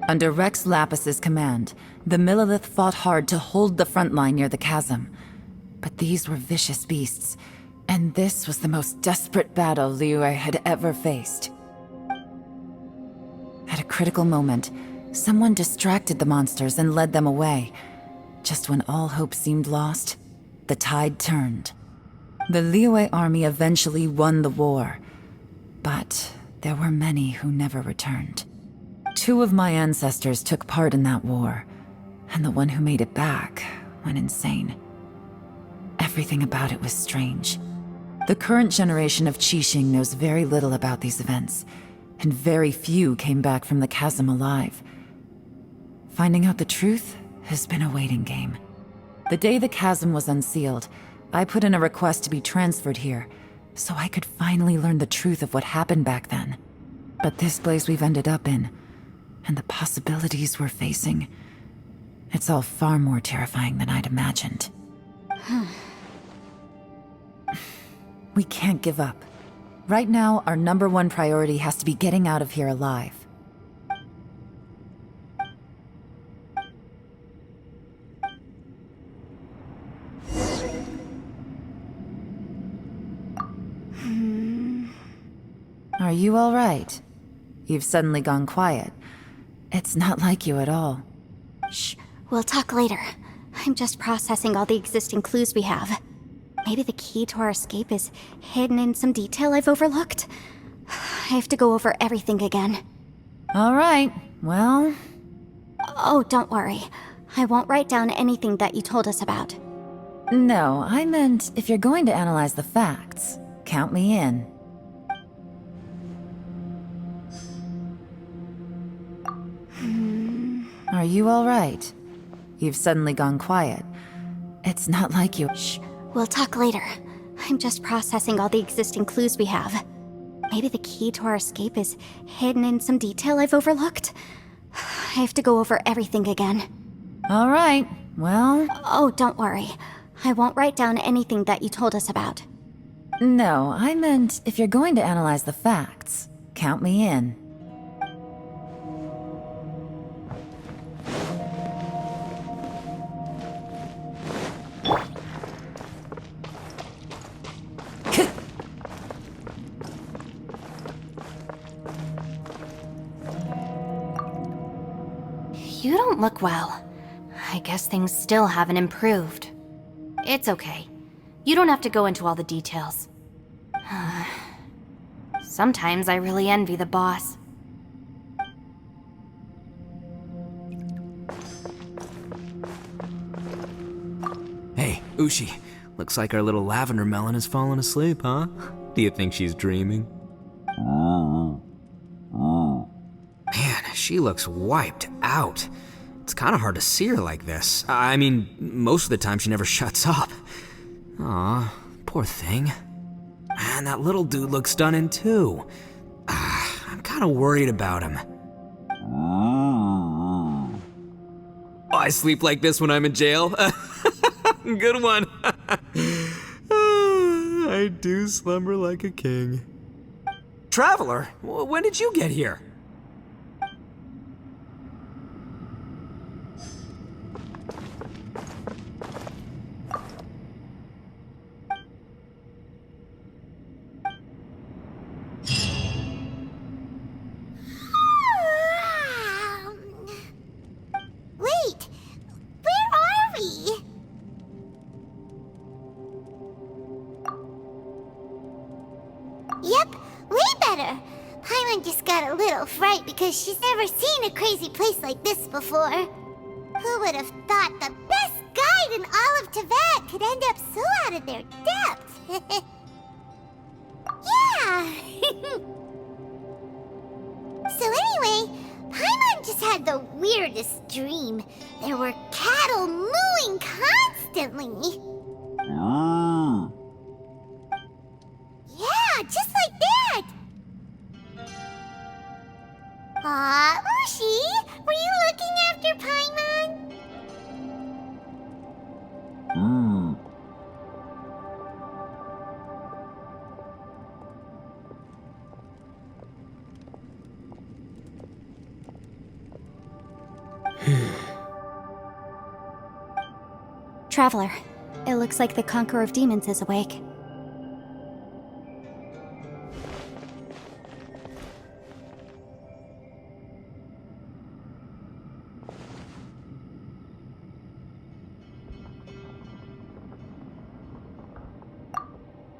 Under Rex Lapis's command, the Millelith fought hard to hold the front line near the chasm. But these were vicious beasts, and this was the most desperate battle Liyue had ever faced. At a critical moment, someone distracted the monsters and led them away. Just when all hope seemed lost, the tide turned. The Liyue army eventually won the war, but there were many who never returned. 2 of my ancestors took part in that war, and the one who made it back went insane. Everything about it was strange. The current generation of Qixing knows very little about these events, and very few came back from the chasm alive. Finding out the truth has been a waiting game. The day the chasm was unsealed, I put in a request to be transferred here, so I could finally learn the truth of what happened back then. But this place we've ended up in, and the possibilities we're facing, it's all far more terrifying than I'd imagined. We can't give up. Right now, our #1 priority has to be getting out of here alive. Are you all right? You've suddenly gone quiet. It's not like you at all. Shh, we'll talk later. I'm just processing all the existing clues we have. Maybe the key to our escape is hidden in some detail I've overlooked. I have to go over everything again. All right, well... Oh, don't worry. I won't write down anything that you told us about. No, I meant if you're going to analyze the facts, count me in. Are you all right? You've suddenly gone quiet. It's not like you... Shh, we'll talk later. I'm just processing all the existing clues we have. Maybe the key to our escape is hidden in some detail I've overlooked. I have to go over everything again. All right, well... Oh, don't worry. I won't write down anything that you told us about. No, I meant if you're going to analyze the facts, count me in. You don't look well. I guess things still haven't improved. It's okay. You don't have to go into all the details. Sometimes I really envy the boss. Hey, Ushi. Looks like our little lavender melon has fallen asleep, huh? Do you think she's dreaming? Man, she looks wiped out. It's kind of hard to see her like this. I mean, most of the time she never shuts up. Aw, poor thing. Man, that little dude looks stunning too. I'm kind of worried about him. Oh, I sleep like this when I'm in jail? Good one. I do slumber like a king. Traveler, when did you get here? Wait, where are we? Yep, way better. Paimon just got a little fright because she's never seen a crazy place like this before. Who would have thought the best guide in all of Teyvat could end up so out of their depth? Yeah! So anyway, Paimon just had the weirdest dream. There were cattle mooing constantly. Yeah, just like that! Aw, Ushi, were you looking after Paimon? Traveler, it looks like the Conqueror of Demons is awake.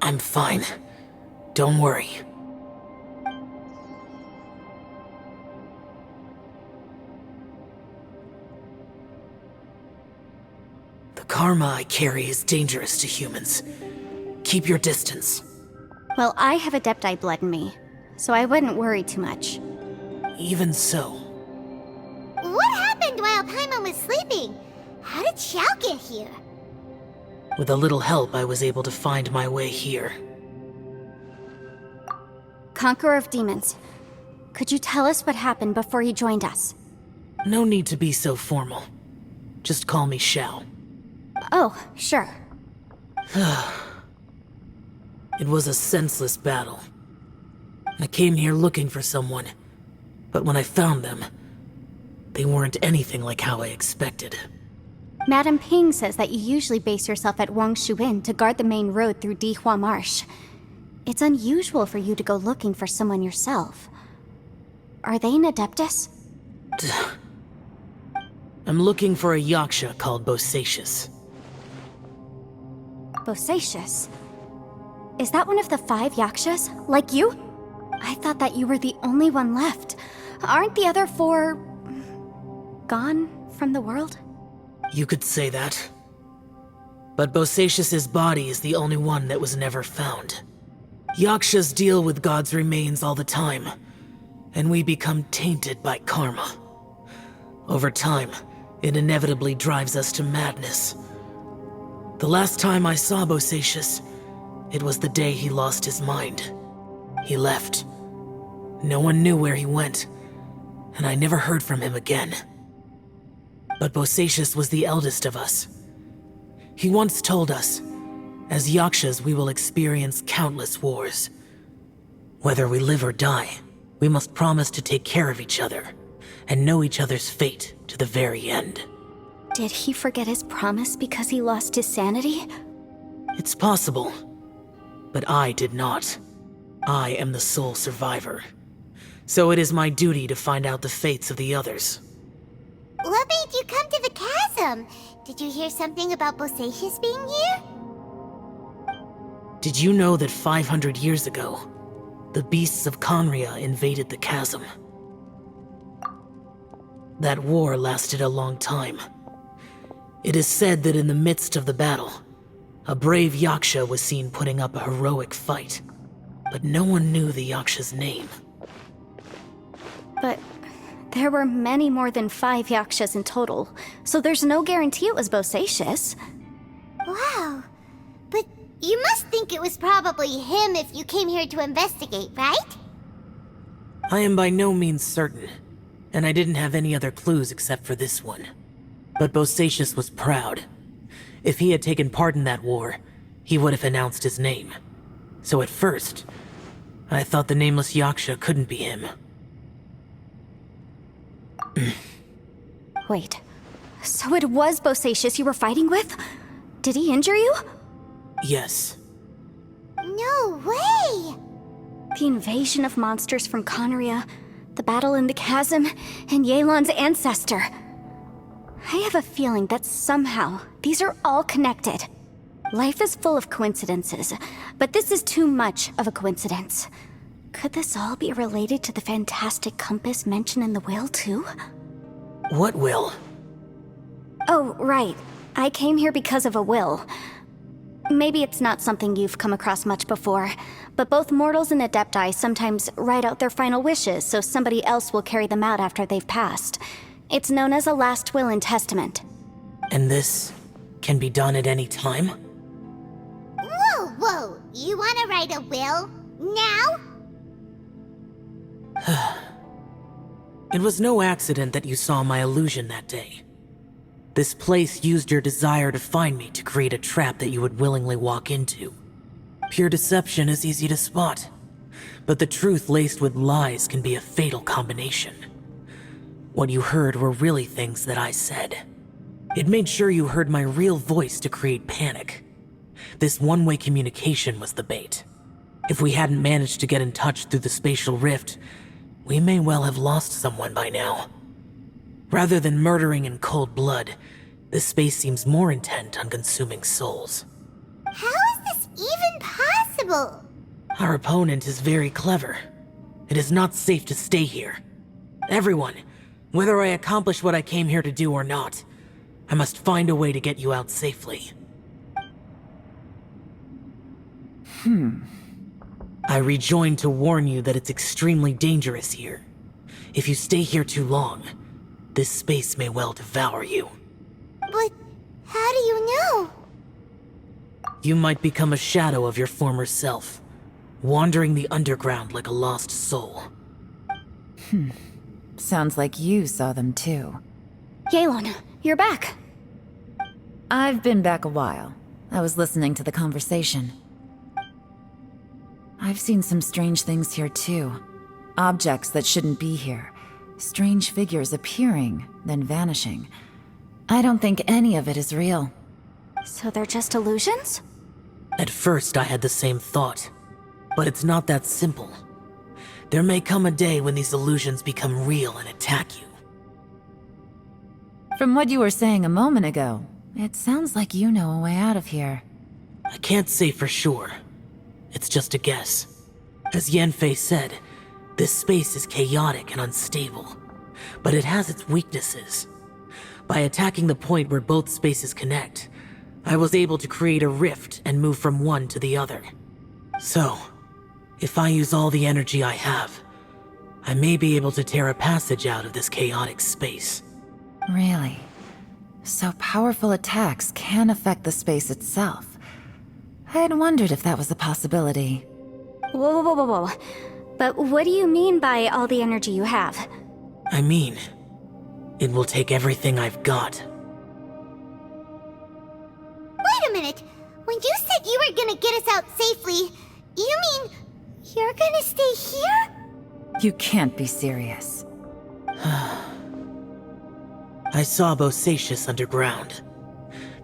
I'm fine. Don't worry. The karma I carry is dangerous to humans. Keep your distance. Well, I have Adepti blood in me, so I wouldn't worry too much. Even so. What happened while Paimon was sleeping? How did Xiao get here? With a little help, I was able to find my way here. Conqueror of Demons, could you tell us what happened before you joined us? No need to be so formal. Just call me Xiao. Oh, sure. It was a senseless battle. I came here looking for someone, but when I found them, they weren't anything like how I expected. Madame Ping says that you usually base yourself at Wangshu Inn to guard the main road through Dihua Marsh. It's unusual for you to go looking for someone yourself. Are they an Adeptus? I'm looking for a Yaksha called Bosacius. Bosacius? Is that one of the 5 Yakshas? Like you? I thought that you were the only one left. Aren't the other 4... gone from the world? You could say that. But Bosacius's body is the only one that was never found. Yakshas deal with God's remains all the time, and we become tainted by karma. Over time, it inevitably drives us to madness. The last time I saw Bosacius, it was the day he lost his mind. He left. No one knew where he went, and I never heard from him again. But Bosacius was the eldest of us. He once told us, as Yakshas we will experience countless wars. Whether we live or die, we must promise to take care of each other, and know each other's fate to the very end. Did he forget his promise because he lost his sanity? It's possible, but I did not. I am the sole survivor. So it is my duty to find out the fates of the others. What What made you come to the chasm? Did you hear something about Bosacius being here? Did you know that 500 years ago, the beasts of Conria invaded the chasm? That war lasted a long time. It is said that in the midst of the battle, a brave Yaksha was seen putting up a heroic fight, but no one knew the Yaksha's name. But there were many more than 5 Yakshas in total, so there's no guarantee it was Bosacius. Wow. But you must think it was probably him if you came here to investigate, right? I am by no means certain, and I didn't have any other clues except for this one. But Bosacius was proud. If he had taken part in that war, he would have announced his name. So at first, I thought the nameless Yaksha couldn't be him. Wait, so it was Bosacius you were fighting with? Did he injure you? Yes. No way! The invasion of monsters from Conria, the battle in the chasm, and Yelan's ancestor. I have a feeling that somehow these are all connected. Life is full of coincidences, but this is too much of a coincidence. Could this all be related to the fantastic compass mentioned in the will, too? What will? Oh, right. I came here because of a will. Maybe it's not something you've come across much before, but both mortals and adepti sometimes write out their final wishes so somebody else will carry them out after they've passed. It's known as a last will and testament. And this can be done at any time? Whoa! You wanna write a will? Now? It was no accident that you saw my illusion that day. This place used your desire to find me to create a trap that you would willingly walk into. Pure deception is easy to spot, but the truth laced with lies can be a fatal combination. What you heard were really things that I said. It made sure you heard my real voice to create panic. This one-way communication was the bait. If we hadn't managed to get in touch through the spatial rift, we may well have lost someone by now. Rather than murdering in cold blood, this space seems more intent on consuming souls. How is this even possible? Our opponent is very clever. It is not safe to stay here. Everyone, whether I accomplish what I came here to do or not, I must find a way to get you out safely. I rejoined to warn you that it's extremely dangerous here. If you stay here too long, this space may well devour you. But how do you know? You might become a shadow of your former self, wandering the underground like a lost soul. Sounds like you saw them too. Yelan, you're back. I've been back a while. I was listening to the conversation. I've seen some strange things here too. Objects that shouldn't be here. Strange figures appearing, then vanishing. I don't think any of it is real. So they're just illusions? At first I had the same thought, but it's not that simple. There may come a day when these illusions become real and attack you. From what you were saying a moment ago, it sounds like you know a way out of here. I can't say for sure. It's just a guess. As Yanfei said, this space is chaotic and unstable, but it has its weaknesses. By attacking the point where both spaces connect, I was able to create a rift and move from one to the other. So, if I use all the energy I have, I may be able to tear a passage out of this chaotic space. Really? So powerful attacks can affect the space itself. I had wondered if that was a possibility. Whoa. But what do you mean by all the energy you have? I mean, it will take everything I've got. Wait a minute! When you said you were gonna get us out safely, you mean you're gonna stay here? You can't be serious. I saw Bosacius underground.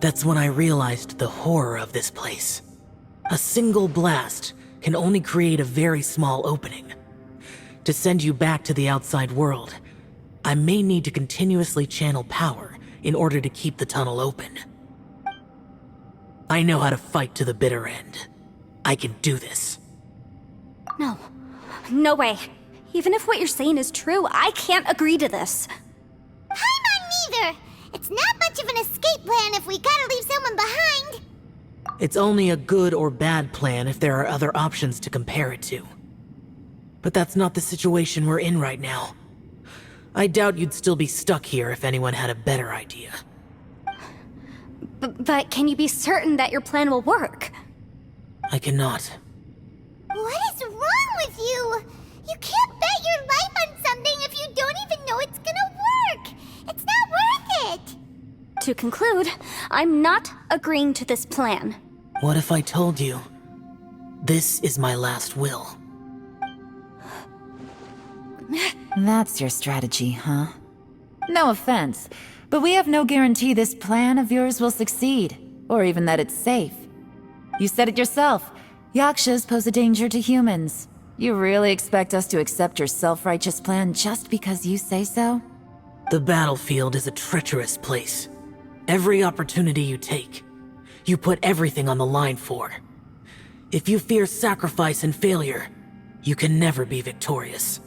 That's when I realized the horror of this place. A single blast can only create a very small opening. To send you back to the outside world, I may need to continuously channel power in order to keep the tunnel open. I know how to fight to the bitter end. I can do this. No. No way. Even if what you're saying is true, I can't agree to this. Paimon neither! It's not much of an escape plan if we gotta leave someone behind! It's only a good or bad plan if there are other options to compare it to. But that's not the situation we're in right now. I doubt you'd still be stuck here if anyone had a better idea. But can you be certain that your plan will work? I cannot. What is wrong with you? You can't bet your life on something if you don't even know it's gonna work! It's not worth it! To conclude, I'm not agreeing to this plan. What if I told you, this is my last will? That's your strategy, huh? No offense, but we have no guarantee this plan of yours will succeed, or even that it's safe. You said it yourself. Yakshas pose a danger to humans. You really expect us to accept your self-righteous plan just because you say so? The battlefield is a treacherous place. Every opportunity you take, you put everything on the line for. If you fear sacrifice and failure, you can never be victorious.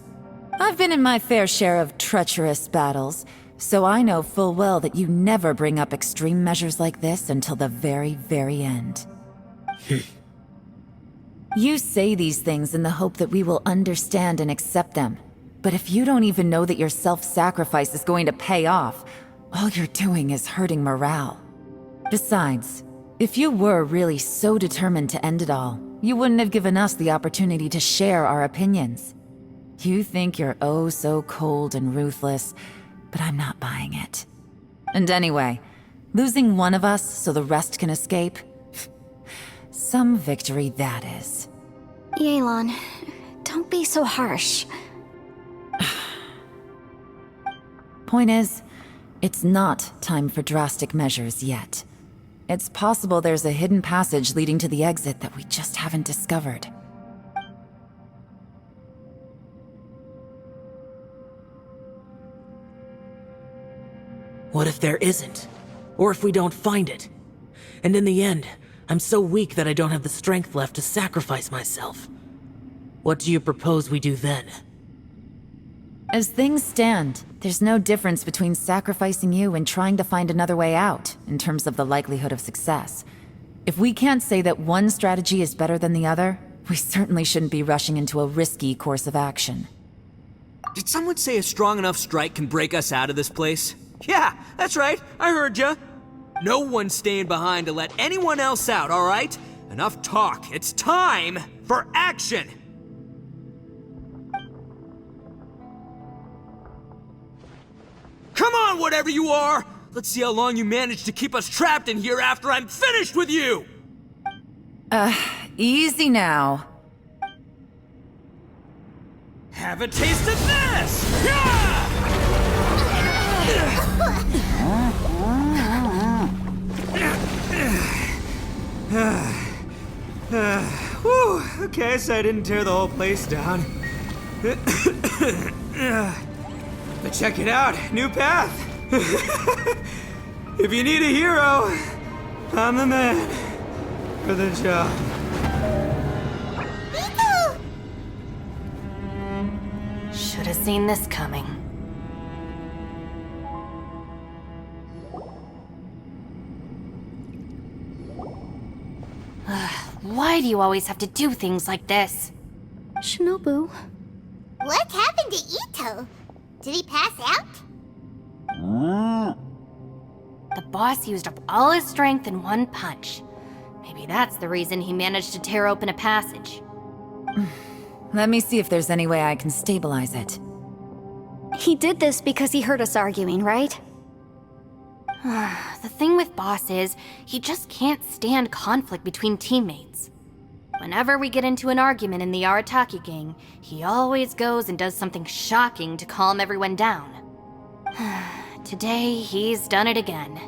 I've been in my fair share of treacherous battles, so I know full well that you never bring up extreme measures like this until the very, very end. You say these things in the hope that we will understand and accept them. But if you don't even know that your self-sacrifice is going to pay off, all you're doing is hurting morale. Besides, if you were really so determined to end it all, you wouldn't have given us the opportunity to share our opinions. You think you're oh so cold and ruthless, but I'm not buying it. And anyway, losing one of us so the rest can escape? Some victory that is. Yelan, don't be so harsh. Point is, it's not time for drastic measures yet. It's possible there's a hidden passage leading to the exit that we just haven't discovered. What if there isn't? Or if we don't find it? And in the end, I'm so weak that I don't have the strength left to sacrifice myself. What do you propose we do then? As things stand, there's no difference between sacrificing you and trying to find another way out, in terms of the likelihood of success. If we can't say that one strategy is better than the other, we certainly shouldn't be rushing into a risky course of action. Did someone say a strong enough strike can break us out of this place? Yeah, that's right, I heard ya. No one's staying behind to let anyone else out, all right? Enough talk, it's time for action! Come on, whatever you are! Let's see how long you manage to keep us trapped in here after I'm finished with you! Easy now. Have a taste of this! Yeah! Whew, okay, so I didn't tear the whole place down. But check it out, new path. If you need a hero, I'm the man for the job. Should have seen this coming. Why do you always have to do things like this? Shinobu. What happened to Ito? Did he pass out? The boss used up all his strength in one punch. Maybe that's the reason he managed to tear open a passage. Let me see if there's any way I can stabilize it. He did this because he heard us arguing, right? The thing with Boss is, he just can't stand conflict between teammates. Whenever we get into an argument in the Arataki gang, he always goes and does something shocking to calm everyone down. Today, he's done it again.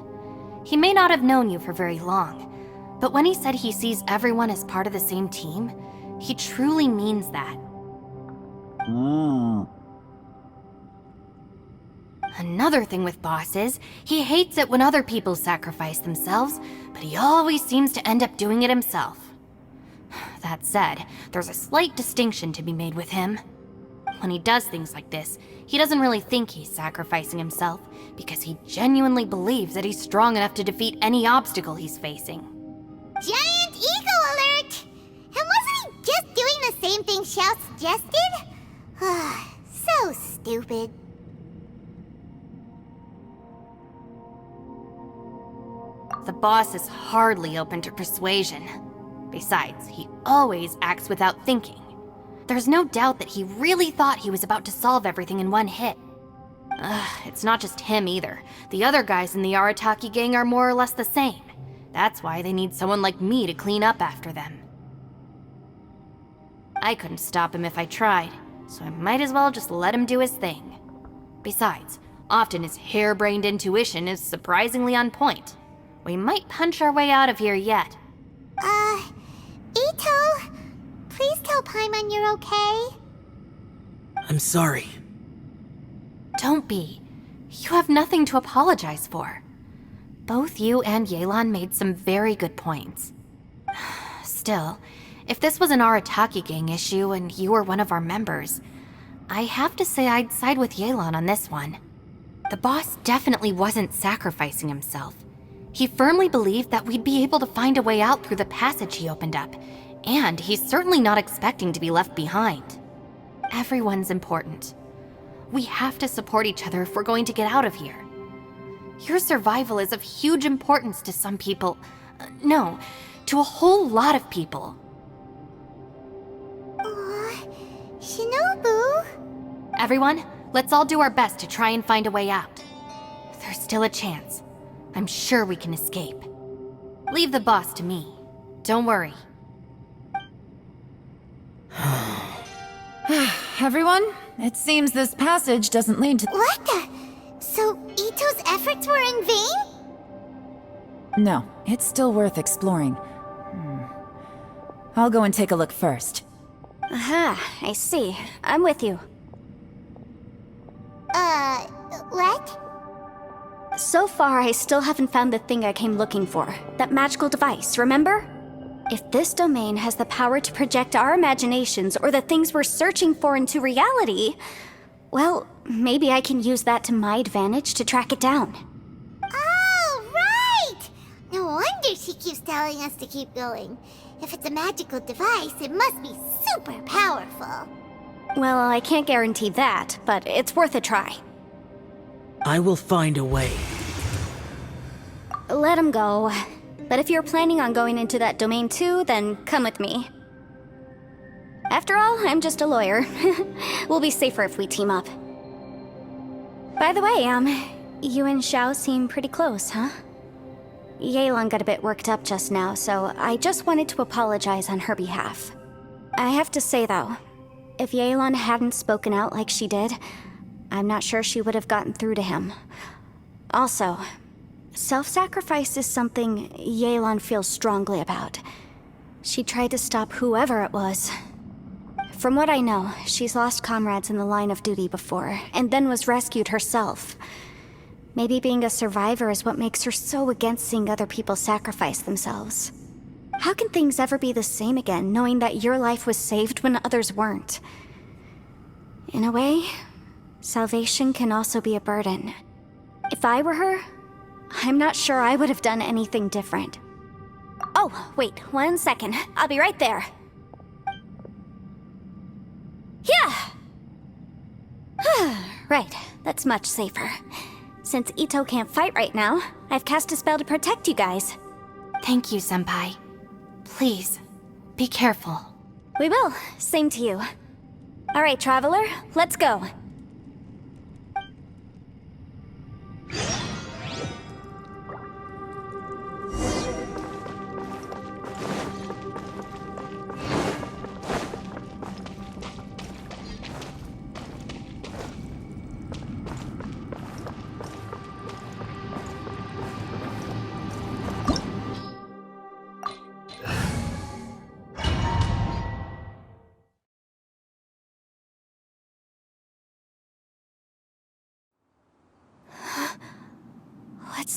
He may not have known you for very long, but when he said he sees everyone as part of the same team, he truly means that. Another thing with Boss is, he hates it when other people sacrifice themselves, but he always seems to end up doing it himself. That said, there's a slight distinction to be made with him. When he does things like this, he doesn't really think he's sacrificing himself, because he genuinely believes that he's strong enough to defeat any obstacle he's facing. Giant eagle alert! And wasn't he just doing the same thing Xiao suggested? So stupid. The boss is hardly open to persuasion. Besides, he always acts without thinking. There's no doubt that he really thought he was about to solve everything in one hit. It's not just him either. The other guys in the Arataki gang are more or less the same. That's why they need someone like me to clean up after them. I couldn't stop him if I tried, so I might as well just let him do his thing. Besides, often his harebrained intuition is surprisingly on point. We might punch our way out of here yet. Ito, please tell Paimon you're okay. I'm sorry. Don't be. You have nothing to apologize for. Both you and Yelan made some very good points. Still, if this was an Arataki gang issue and you were one of our members, I have to say I'd side with Yelan on this one. The boss definitely wasn't sacrificing himself. He firmly believed that we'd be able to find a way out through the passage he opened up, and he's certainly not expecting to be left behind. Everyone's important. We have to support each other if we're going to get out of here. Your survival is of huge importance to some people. No, to a whole lot of people. Shinobu? Everyone, let's all do our best to try and find a way out. There's still a chance. I'm sure we can escape. Leave the boss to me. Don't worry. Everyone, it seems this passage doesn't lead to— What the? So Ito's efforts were in vain? No, it's still worth exploring. I'll go and take a look first. Aha, I see. I'm with you. What? So far, I still haven't found the thing I came looking for. That magical device, remember? If this domain has the power to project our imaginations or the things we're searching for into reality, well, maybe I can use that to my advantage to track it down. Oh, right! No wonder she keeps telling us to keep going. If it's a magical device, it must be super powerful. Well, I can't guarantee that, but it's worth a try. I will find a way. Let him go. But if you're planning on going into that domain too, then come with me. After all, I'm just a lawyer. We'll be safer if we team up. By the way, you and Xiao seem pretty close, huh? Yelan got a bit worked up just now, so I just wanted to apologize on her behalf. I have to say though, if Yelan hadn't spoken out like she did, I'm not sure she would have gotten through to him. Also, self-sacrifice is something Yelan feels strongly about. She tried to stop whoever it was. From what I know, she's lost comrades in the line of duty before, and then was rescued herself. Maybe being a survivor is what makes her so against seeing other people sacrifice themselves. How can things ever be the same again, knowing that your life was saved when others weren't? In a way, salvation can also be a burden. If I were her, I'm not sure I would have done anything different. Oh, wait, 1 second. I'll be right there. Yeah! Right, that's much safer. Since Ito can't fight right now, I've cast a spell to protect you guys. Thank you, Senpai. Please, be careful. We will. Same to you. All right, Traveler, let's go.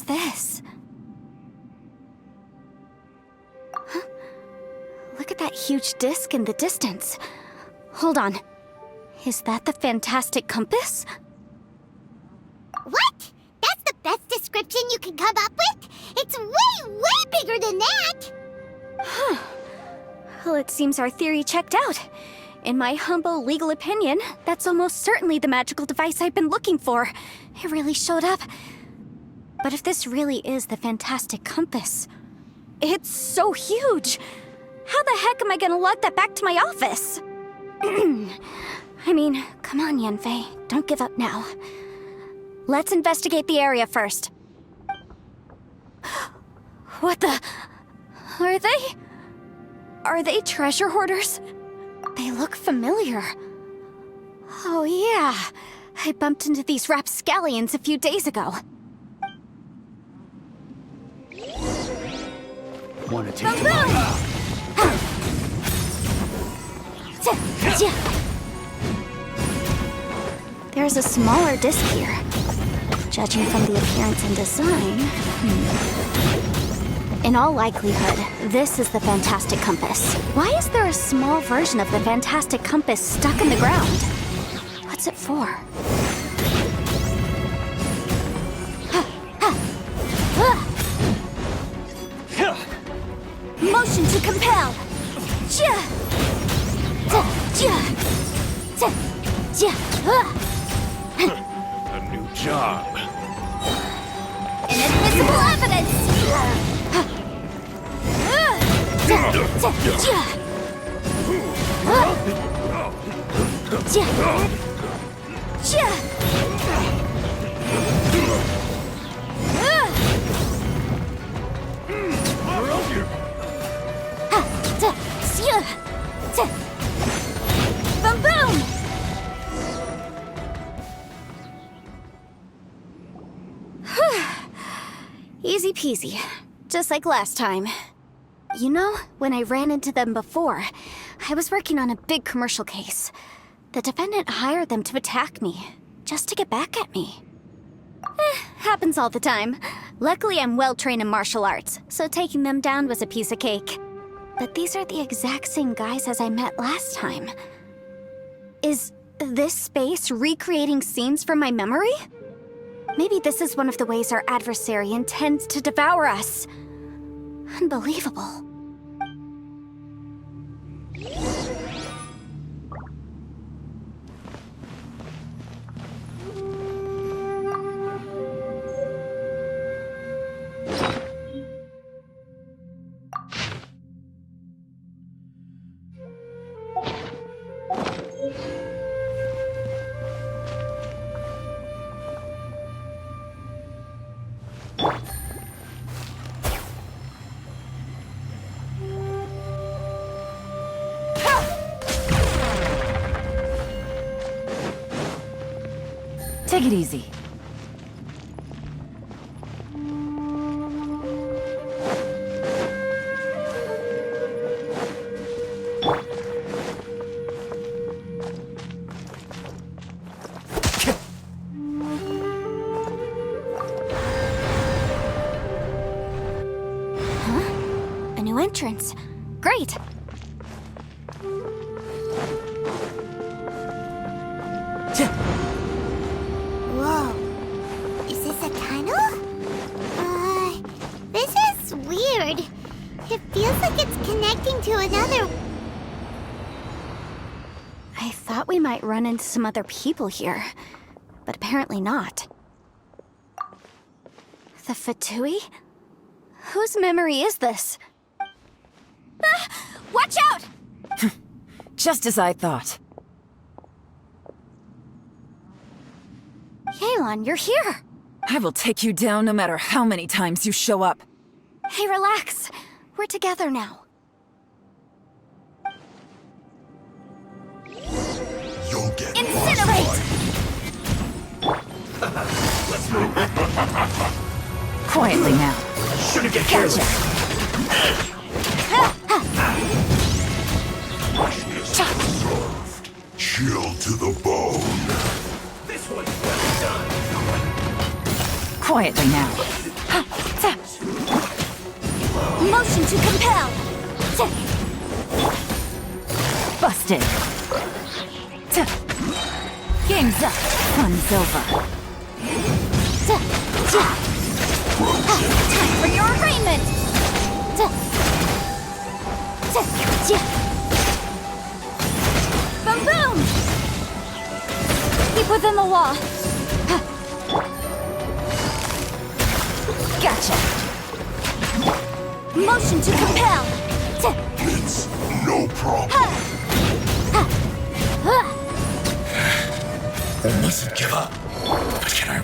this? Huh? Look at that huge disc in the distance. Hold on. Is that the fantastic compass? What? That's the best description you can come up with? It's way, way bigger than that! Huh. Well, it seems our theory checked out. In my humble legal opinion, that's almost certainly the magical device I've been looking for. It really showed up. But if this really is the fantastic compass, it's so huge! How the heck am I gonna lug that back to my office? I mean, come on, Yanfei. Don't give up now. Let's investigate the area first. What the... Are they treasure hoarders? They look familiar. Oh yeah, I bumped into these rapscallions a few days ago. Wanna take it? There's a smaller disc here. Judging from the appearance and design... In all likelihood, this is the fantastic compass. Why is there a small version of the fantastic compass stuck in the ground? What's it for? Motion to compel! A new job. Inadmissible evidence! Boom boom! Easy peasy. Just like last time. You know, when I ran into them before, I was working on a big commercial case. The defendant hired them to attack me, just to get back at me. Happens all the time. Luckily, I'm well-trained in martial arts, so taking them down was a piece of cake. But these are the exact same guys as I met last time. Is this space recreating scenes from my memory? Maybe this is one of the ways our adversary intends to devour us. Unbelievable. Take it easy. A new entrance. Great! Whoa. Is this a tunnel? This is weird. It feels like it's connecting to another... I thought we might run into some other people here, but apparently not. The Fatui? Whose memory is this? Watch out! Just as I thought. Yelan, you're here! I will take you down no matter how many times you show up. Hey, relax. We're together now. You'll get Incinerate! Let's move. Quietly now. Shouldn't get careless. Served. Chill to the bone. This one's well done. Quietly now. Motion to compel! Busted. Game's up. Fun's over. Time for your arraignment! Boom boom! Keep within the wall. Gotcha. Motion to compel! It's no problem. I mustn't give up. But can I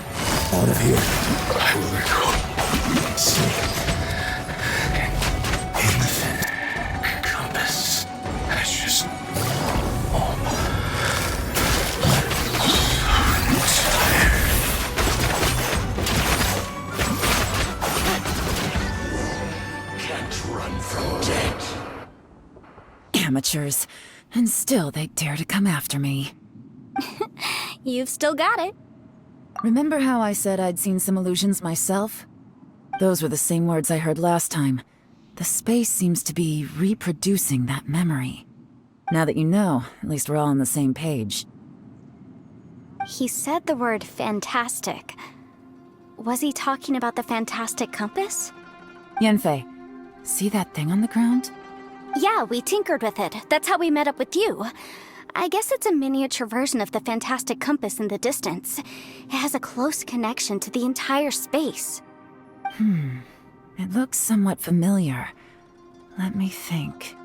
out of here? I will recall. Sleep. In the compass. That's just home. I'm tired. Can't run from death. Amateurs. And still they dare to come after me. You've still got it. Remember how I said I'd seen some illusions myself? Those were the same words I heard last time. The space seems to be reproducing that memory. Now that you know, at least we're all on the same page. He said the word fantastic. Was he talking about the fantastic compass? Yanfei, see that thing on the ground? Yeah, we tinkered with it. That's how we met up with you. I guess it's a miniature version of the fantastic compass in the distance. It has a close connection to the entire space. It looks somewhat familiar. Let me think.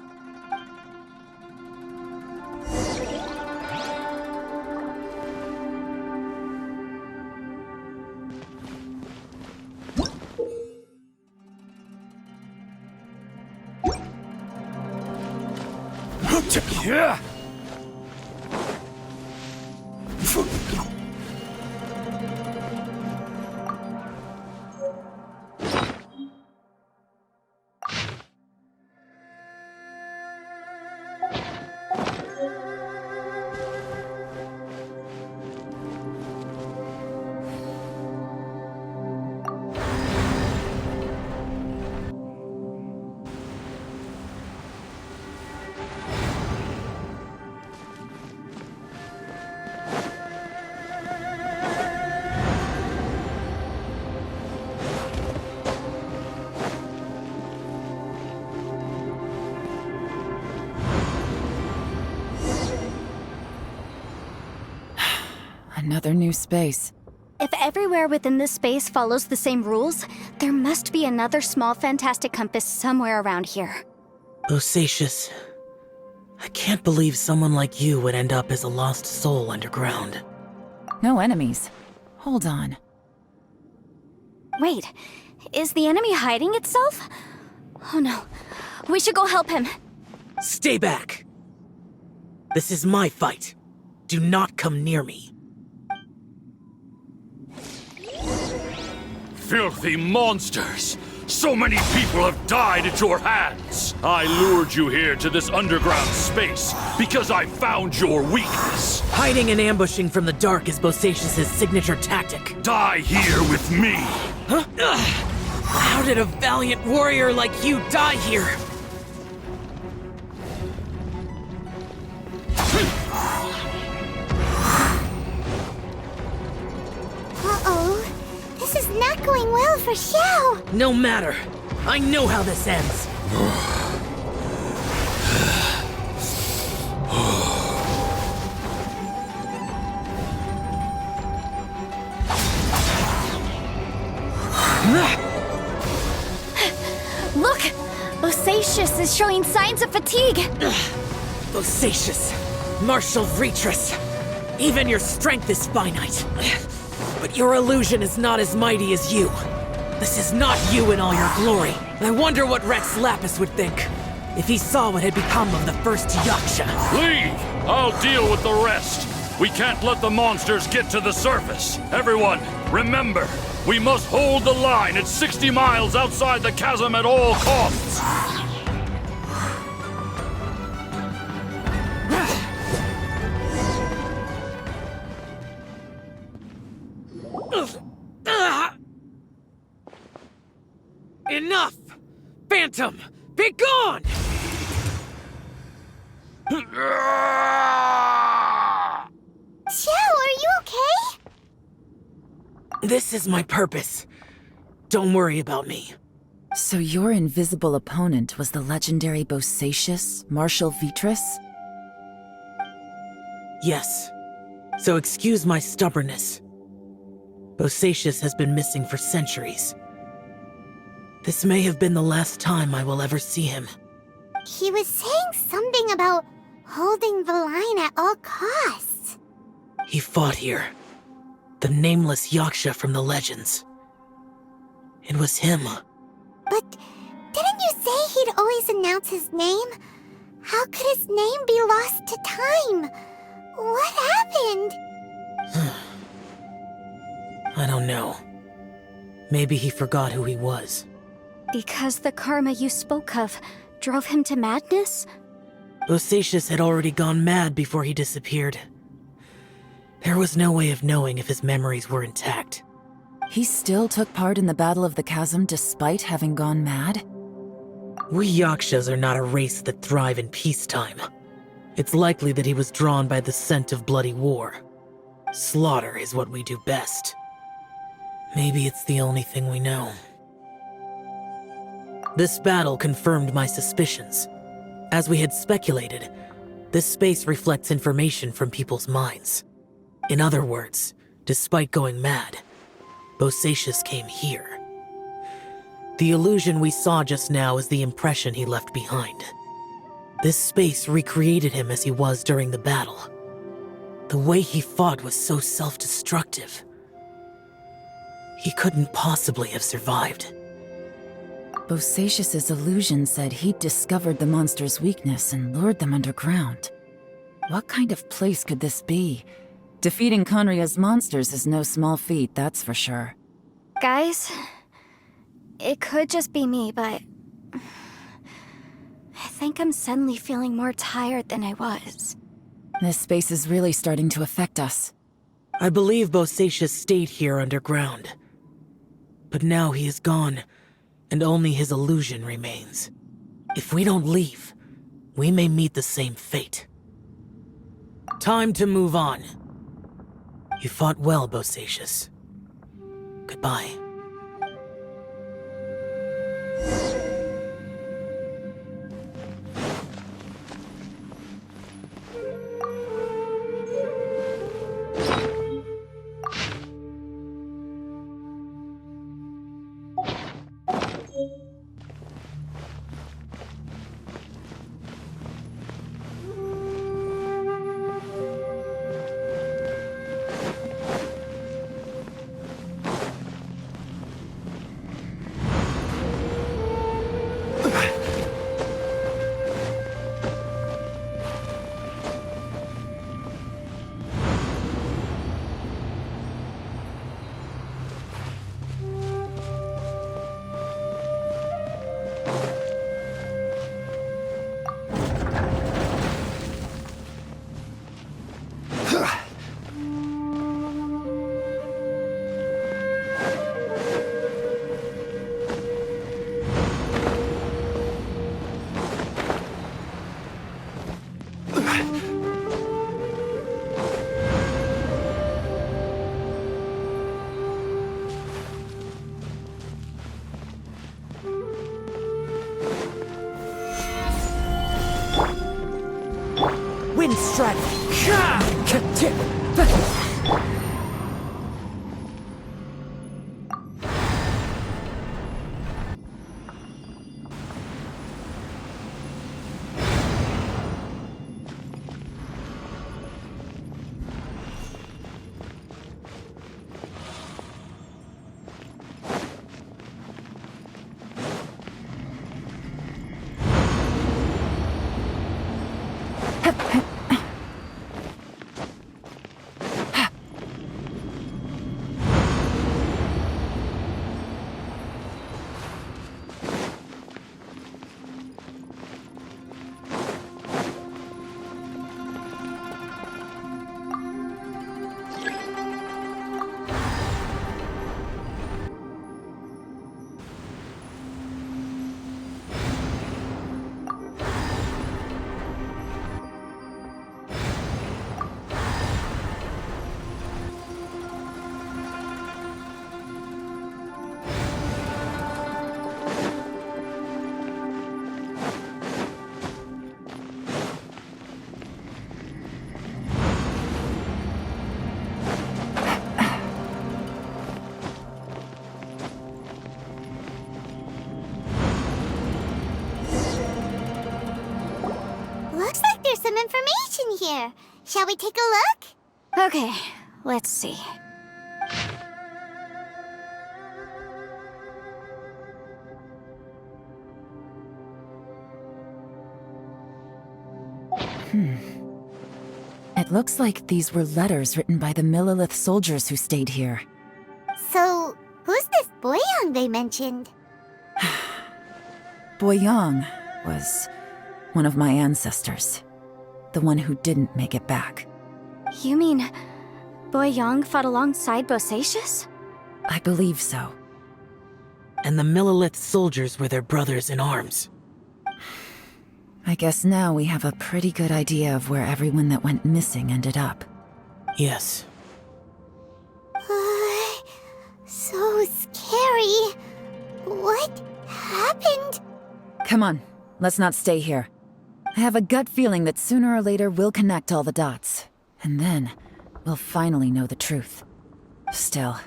Yeah. Another new space. If everywhere within this space follows the same rules, there must be another small fantastic compass somewhere around here. Bosacious. I can't believe someone like you would end up as a lost soul underground. No enemies. Hold on. Wait, is the enemy hiding itself? Oh no, we should go help him. Stay back! This is my fight. Do not come near me. Filthy monsters! So many people have died at your hands! I lured you here to this underground space because I found your weakness! Hiding and ambushing from the dark is Bosacious's signature tactic. Die here with me! Huh? How did a valiant warrior like you die here? Uh-oh. This is not going well for Xiao. No matter. I know how this ends. Look! Bosacious is showing signs of fatigue. Bosacious. Martial Retris. Even your strength is finite. But your illusion is not as mighty as you. This is not you in all your glory. I wonder what Rex Lapis would think if he saw what had become of the first Yaksha. Leave! I'll deal with the rest. We can't let the monsters get to the surface. Everyone, remember, we must hold the line at 60 miles outside the chasm at all costs. Enough! phantom! Be gone! Joe, are you okay? This is my purpose. Don't worry about me. So your invisible opponent was the legendary Bosacius, Marshal Vitris? Yes. So excuse my stubbornness. Bosacius has been missing for centuries. This may have been the last time I will ever see him. He was saying something about holding the line at all costs. He fought here. The nameless Yaksha from the legends. It was him. But didn't you say he'd always announce his name? How could his name be lost to time? What happened? I don't know. Maybe he forgot who he was. Because the karma you spoke of drove him to madness? Bosacius had already gone mad before he disappeared. There was no way of knowing if his memories were intact. He still took part in the Battle of the Chasm despite having gone mad? We Yakshas are not a race that thrive in peacetime. It's likely that he was drawn by the scent of bloody war. Slaughter is what we do best. Maybe it's the only thing we know. This battle confirmed my suspicions. As we had speculated, this space reflects information from people's minds. In other words, despite going mad, Bosacius came here. The illusion we saw just now is the impression he left behind. This space recreated him as he was during the battle. The way he fought was so self-destructive. He couldn't possibly have survived. Bosacius's illusion said he'd discovered the monster's weakness and lured them underground. What kind of place could this be? Defeating Conria's monsters is no small feat, that's for sure. Guys, it could just be me, but I think I'm suddenly feeling more tired than I was. This space is really starting to affect us. I believe Bosacius stayed here underground. But now he is gone, and only his illusion remains. If we don't leave, we may meet the same fate. Time to move on. You fought well, Bosacius. Goodbye. Wind strike! some information here. Shall we take a look? Okay, let's see. It looks like these were letters written by the Millilith soldiers who stayed here. So, who's this Boyang they mentioned? Boyang was one of my ancestors. The one who didn't make it back. You mean Boyang fought alongside Bosacius? I believe so. And the Millilith soldiers were their brothers in arms. I guess now we have a pretty good idea of where everyone that went missing ended up. Yes. So scary. What happened? Come on, let's not stay here. I have a gut feeling that sooner or later we'll connect all the dots. And then, we'll finally know the truth. Still,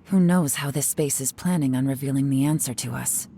who knows how this space is planning on revealing the answer to us.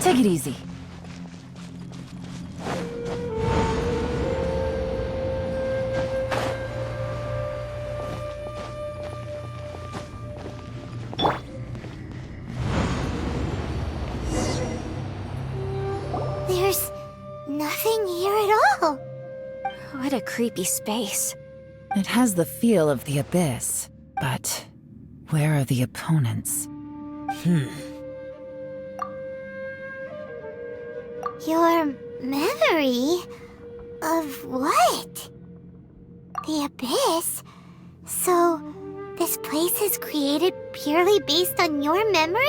Take it easy. There's nothing here at all. What a creepy space. It has the feel of the abyss, but where are the opponents? Your memory of what? The abyss? So, this place is created purely based on your memory?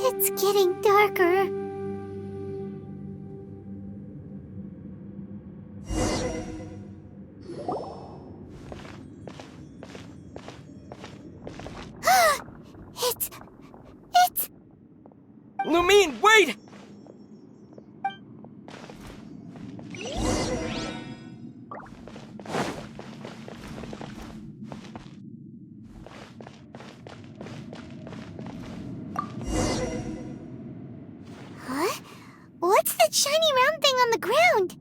It's getting darker. It's... Lumine, wait! Huh? What's that shiny round thing on the ground?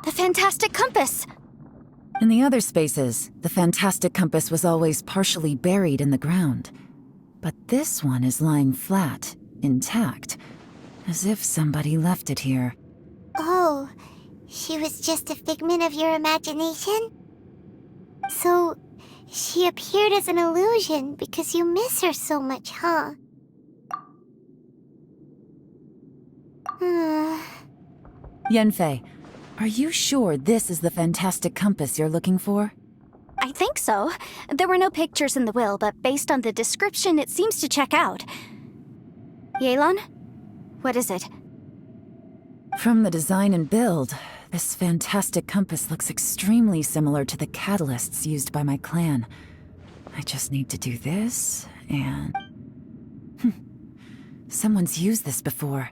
The fantastic compass! In the other spaces, the fantastic compass was always partially buried in the ground. But this one is lying flat, intact, as if somebody left it here. Oh, she was just a figment of your imagination? So, she appeared as an illusion because you miss her so much, huh? Yanfei, are you sure this is the fantastic compass you're looking for? I think so. There were no pictures in the will, but based on the description, it seems to check out. Yelan? What is it? From the design and build, this fantastic compass looks extremely similar to the catalysts used by my clan. I just need to do this, and... Someone's used this before.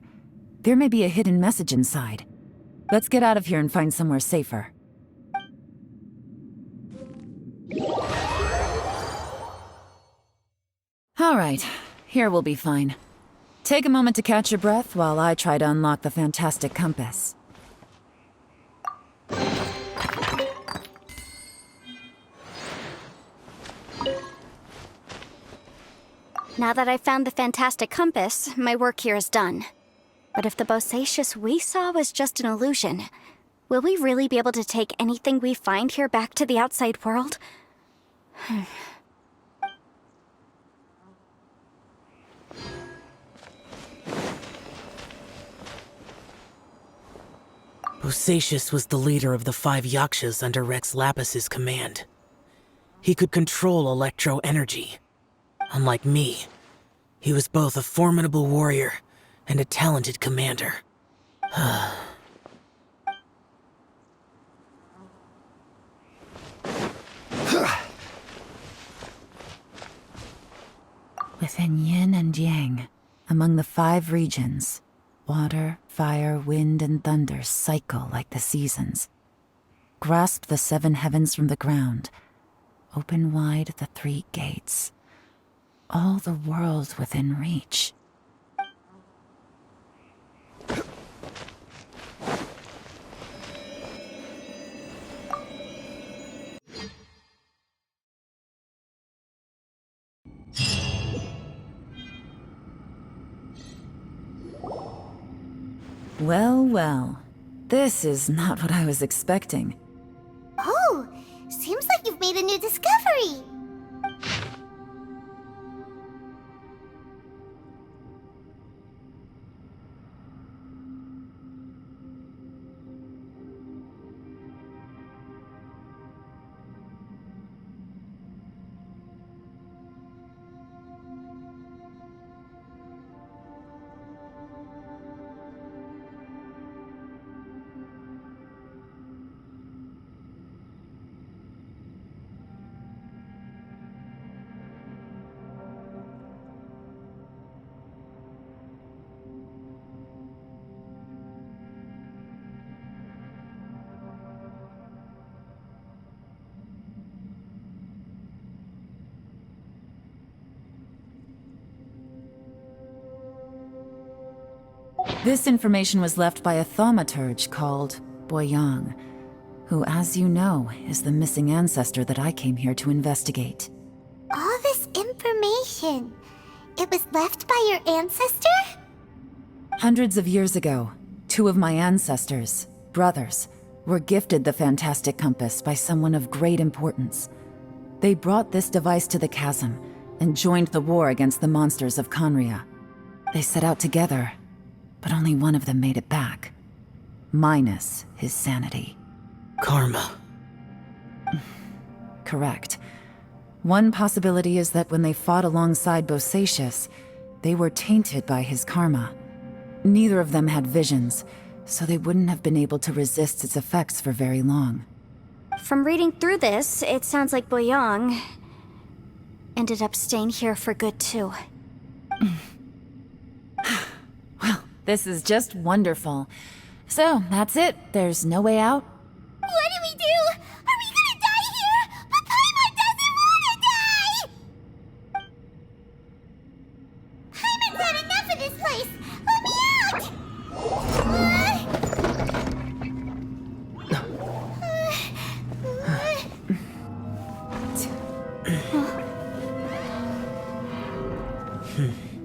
There may be a hidden message inside. Let's get out of here and find somewhere safer. All right, here we'll be fine. Take a moment to catch your breath while I try to unlock the fantastic compass. Now that I've found the fantastic compass, my work here is done. But if the Bosacius we saw was just an illusion, Will we really be able to take anything we find here back to the outside world? Bosacius was the leader of the 5 Yakshas under Rex Lapis's command. He could control electro energy. Unlike me, he was both a formidable warrior and a talented commander. Within yin and yang, among the 5 regions, water, fire, wind, and thunder cycle like the seasons. Grasp the 7 heavens from the ground. Open wide the 3 gates. All the world within reach. Well, well. This is not what I was expecting. Oh, seems like you've made a new discovery. This information was left by a thaumaturge called Boyang, who, as you know, is the missing ancestor that I came here to investigate. All this information, it was left by your ancestor? Hundreds of years ago, 2 of my ancestors, brothers, were gifted the fantastic compass by someone of great importance. They brought this device to the chasm and joined the war against the monsters of Conria. They set out together, but only one of them made it back. Minus his sanity. Karma. Correct. One possibility is that when they fought alongside Bosacius, they were tainted by his karma. Neither of them had visions, so they wouldn't have been able to resist its effects for very long. From reading through this, it sounds like Boyang ended up staying here for good too. Well, this is just wonderful. So, that's it. There's no way out? What do we do? Are we gonna die here? But Paimon doesn't wanna die! Paimon's had enough of this place! Let me out!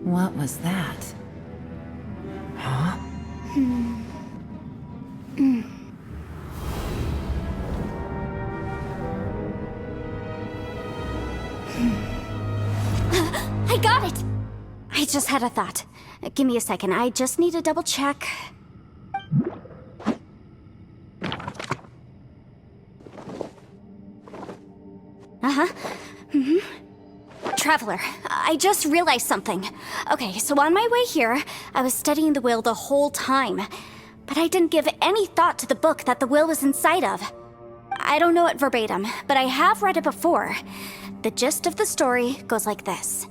What was that? Huh? I got it! I just had a thought. Give me a second, I just need to double check. Traveler, I just realized something. Okay, so on my way here, I was studying the will the whole time. But I didn't give any thought to the book that the will was inside of. I don't know it verbatim, but I have read it before. The gist of the story goes like this.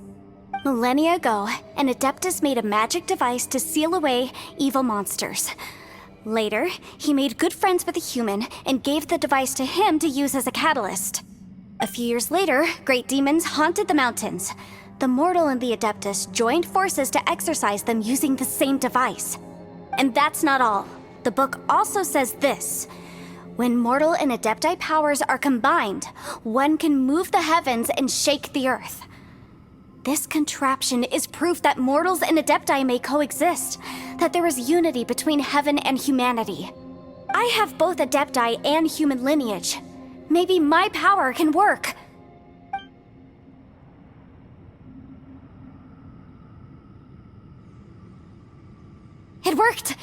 Millennia ago, an Adeptus made a magic device to seal away evil monsters. Later, he made good friends with a human and gave the device to him to use as a catalyst. A few years later, great demons haunted the mountains. The mortal and the Adeptus joined forces to exorcise them using the same device. And that's not all. The book also says this. When mortal and Adepti powers are combined, one can move the heavens and shake the earth. This contraption is proof that mortals and Adepti may coexist, that there is unity between heaven and humanity. I have both Adepti and human lineage. Maybe my power can work. It worked!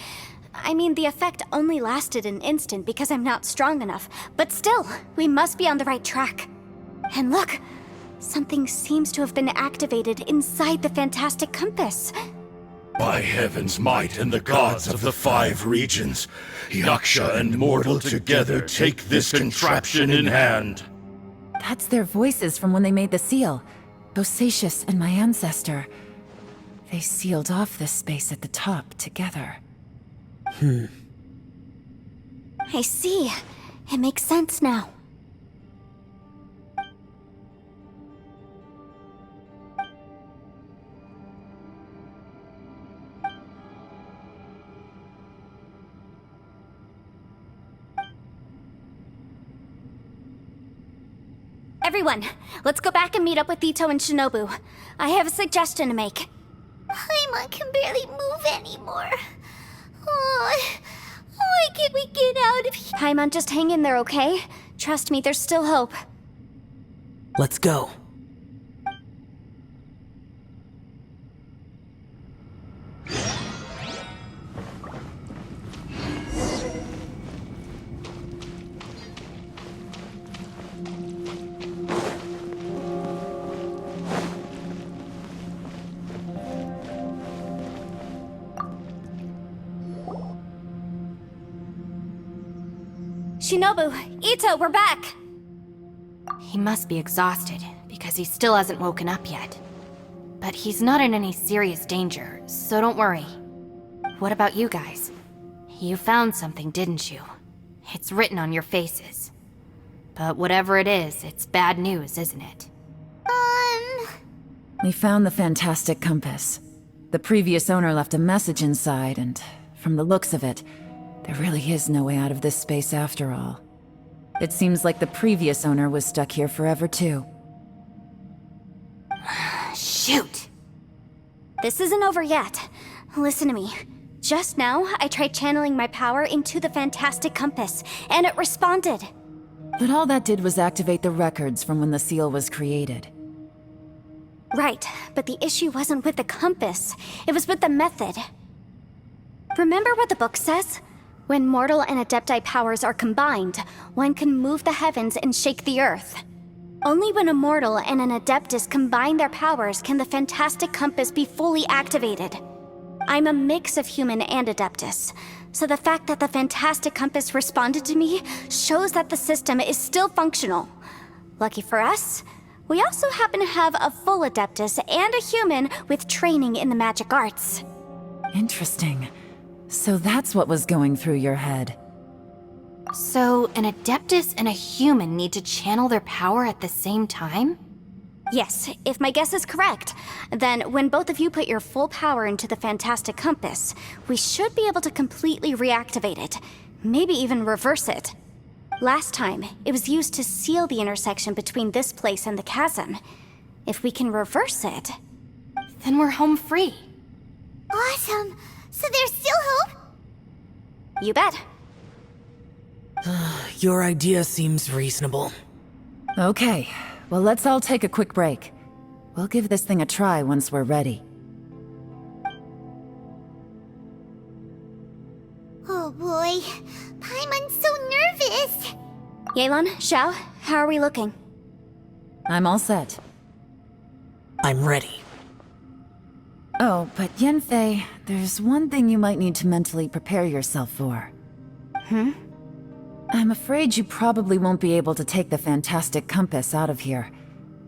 I mean, the effect only lasted an instant because I'm not strong enough, but still, we must be on the right track. And look, something seems to have been activated inside the fantastic compass. By heaven's might and the gods of the 5 regions, Yaksha and mortal together take this contraption in hand. That's their voices from when they made the seal. Bosacius and my ancestor. They sealed off this space at the top together. I see. It makes sense now. Everyone, let's go back and meet up with Ito and Shinobu. I have a suggestion to make. Paimon can barely move anymore. Oh, why can't we get out of here? Paimon, just hang in there, okay? Trust me, there's still hope. Let's go. Shinobu, Ito, we're back! He must be exhausted, because he still hasn't woken up yet. But he's not in any serious danger, so don't worry. What about you guys? You found something, didn't you? It's written on your faces. But whatever it is, it's bad news, isn't it? We found the fantastic compass. The previous owner left a message inside, and from the looks of it, there really is no way out of this space after all. It seems like the previous owner was stuck here forever too. Shoot! This isn't over yet. Listen to me. Just now, I tried channeling my power into the fantastic compass, and it responded. But all that did was activate the records from when the seal was created. Right, but the issue wasn't with the compass. It was with the method. Remember what the book says? When mortal and Adepti powers are combined, one can move the heavens and shake the earth. Only when a mortal and an Adeptus combine their powers can the fantastic compass be fully activated. I'm a mix of human and Adeptus, so the fact that the fantastic compass responded to me shows that the system is still functional. Lucky for us, we also happen to have a full Adeptus and a human with training in the magic arts. Interesting. So that's what was going through your head. So, an Adeptus and a human need to channel their power at the same time? Yes, if my guess is correct, then when both of you put your full power into the fantastic compass, we should be able to completely reactivate it, maybe even reverse it. Last time, it was used to seal the intersection between this place and the chasm. If we can reverse it, then we're home free. Awesome! So there's still hope? You bet. Your idea seems reasonable. Okay, well let's all take a quick break. We'll give this thing a try once we're ready. Oh boy, Paimon's so nervous! Yelan, Xiao, how are we looking? I'm all set. I'm ready. Oh, but Yanfei, there's one thing you might need to mentally prepare yourself for. I'm afraid you probably won't be able to take the fantastic compass out of here.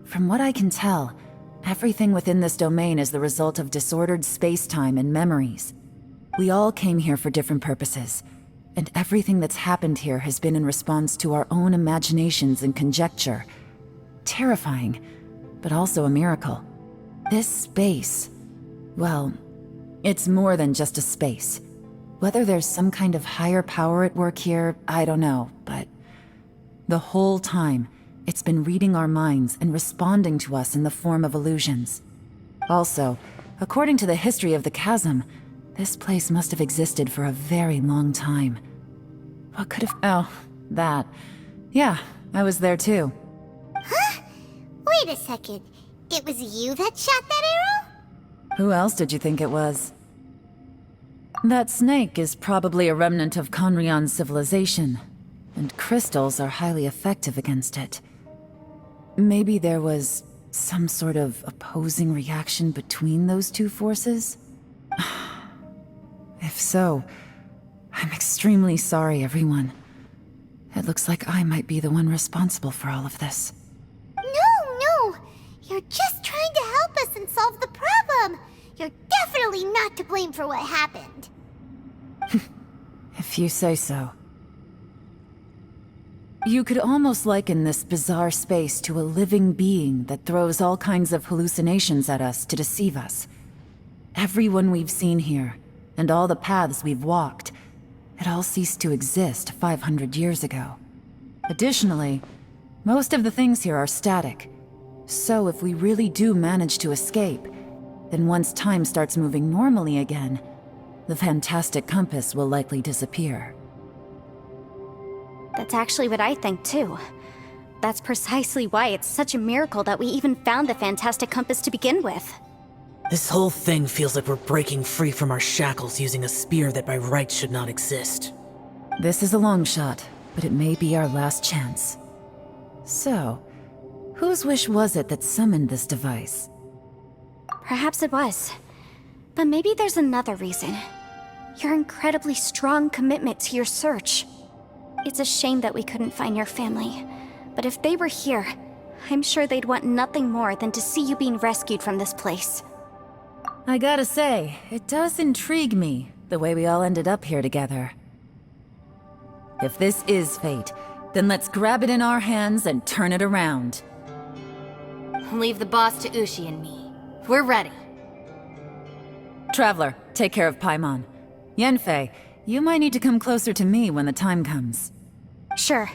From what I can tell, everything within this domain is the result of disordered space-time and memories. We all came here for different purposes, and everything that's happened here has been in response to our own imaginations and conjecture. Terrifying, but also a miracle. This space, well, it's more than just a space. Whether there's some kind of higher power at work here, I don't know, but the whole time, it's been reading our minds and responding to us in the form of illusions. Also, according to the history of the chasm, this place must have existed for a very long time. What could have... Oh, that. Yeah, I was there too. Huh? Wait a second. It was you that shot that arrow? Who else did you think it was? That snake is probably a remnant of Conrion's civilization, and crystals are highly effective against it. Maybe there was some sort of opposing reaction between those two forces? If so, I'm extremely sorry, everyone. It looks like I might be the one responsible for all of this. No! You're just trying to help us and solve the problem! You're definitely not to blame for what happened. If you say so. You could almost liken this bizarre space to a living being that throws all kinds of hallucinations at us to deceive us. Everyone we've seen here, and all the paths we've walked, it all ceased to exist 500 years ago. Additionally, most of the things here are static. So if we really do manage to escape, then once time starts moving normally again, the fantastic compass will likely disappear. That's actually what I think too. That's precisely why it's such a miracle that we even found the fantastic compass to begin with. This whole thing feels like we're breaking free from our shackles using a spear that by rights should not exist. This is a long shot, but it may be our last chance. So, whose wish was it that summoned this device? Perhaps it was. But maybe there's another reason. Your incredibly strong commitment to your search. It's a shame that we couldn't find your family. But if they were here, I'm sure they'd want nothing more than to see you being rescued from this place. I gotta say, it does intrigue me, the way we all ended up here together. If this is fate, then let's grab it in our hands and turn it around. Leave the boss to Ushi and me. We're ready. Traveler, take care of Paimon. Yanfei, you might need to come closer to me when the time comes. Sure.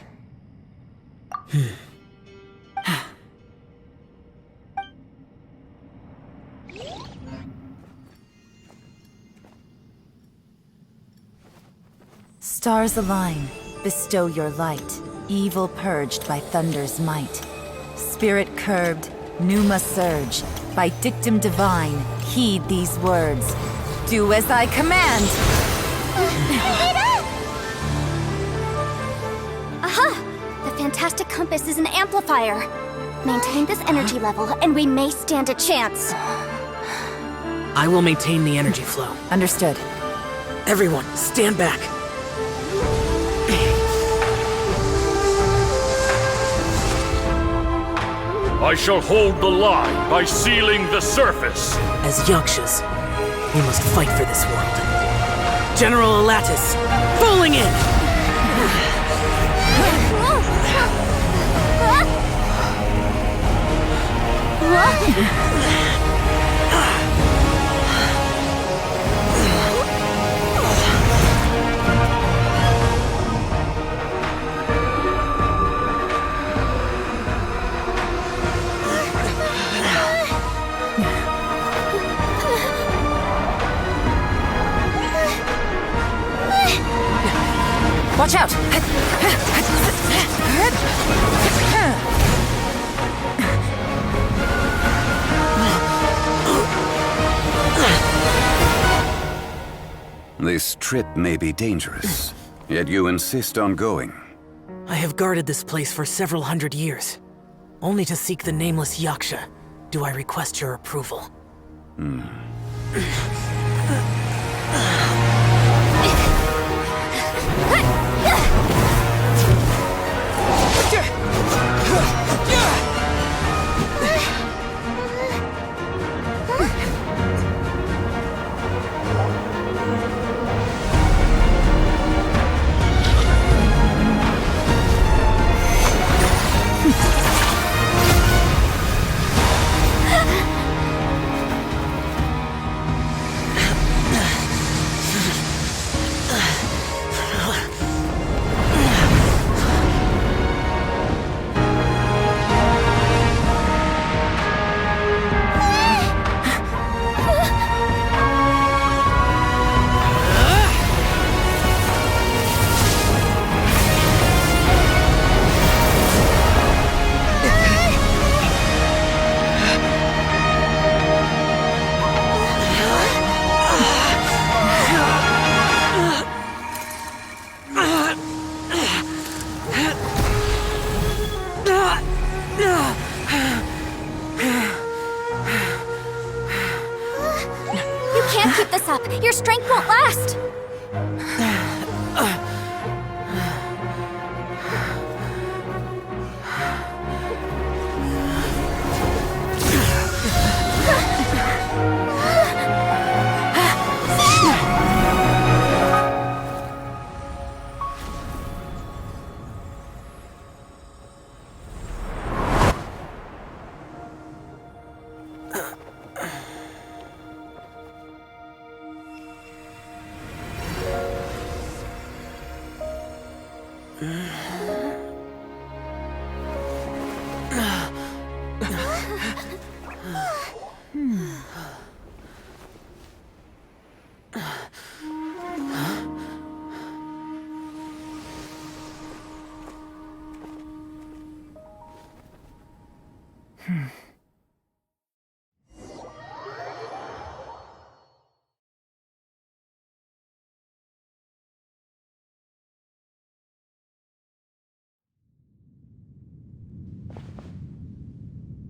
Stars align, bestow your light, evil purged by thunder's might. Spirit curbed, pneuma surge, by dictum divine, heed these words. Do as I command! Aha! The fantastic compass is an amplifier. Maintain this energy level, and we may stand a chance. I will maintain the energy flow. Understood. Everyone, stand back. I shall hold the line by sealing the surface. As Yakshas, we must fight for this world. General Alatus, falling in! Watch out! This trip may be dangerous, yet you insist on going. I have guarded this place for several hundred years. Only to seek the nameless Yaksha, do I request your approval. Your strength won't last!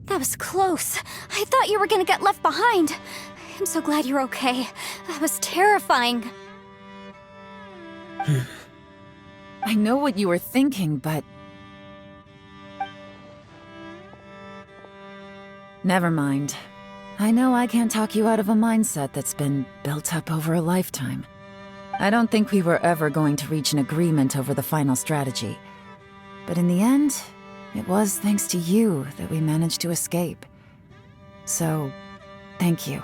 That was close. I thought you were gonna get left behind. I'm so glad you're okay. That was terrifying. I know what you were thinking, but... Never mind. I know I can't talk you out of a mindset that's been built up over a lifetime. I don't think we were ever going to reach an agreement over the final strategy. But in the end, it was thanks to you that we managed to escape. So, thank you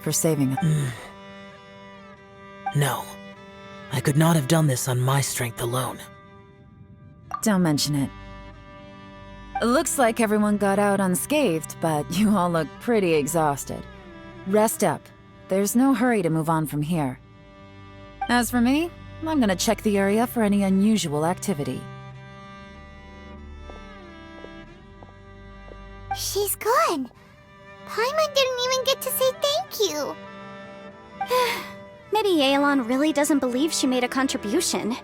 for saving us. No. I could not have done this on my strength alone. Don't mention it. It looks like everyone got out unscathed, but you all look pretty exhausted. Rest up. There's no hurry to move on from here. As for me, I'm gonna check the area for any unusual activity. She's gone. Paimon didn't even get to say thank you. Maybe Yelan really doesn't believe she made a contribution.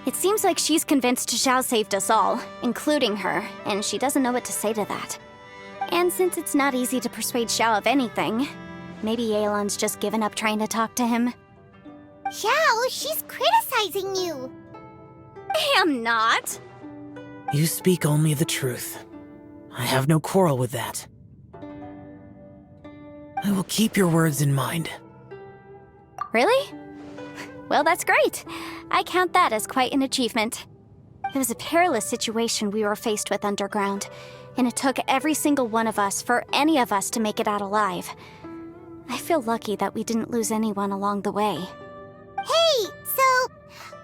It seems like she's convinced Xiao saved us all, including her, and she doesn't know what to say to that. And since it's not easy to persuade Xiao of anything, maybe Yelan's just given up trying to talk to him. Xiao, she's criticizing you. I am not. You speak only the truth. I have no quarrel with that. I will keep your words in mind. Really? Well, that's great. I count that as quite an achievement. It was a perilous situation we were faced with underground, and it took every single one of us for any of us to make it out alive. I feel lucky that we didn't lose anyone along the way. Hey, so...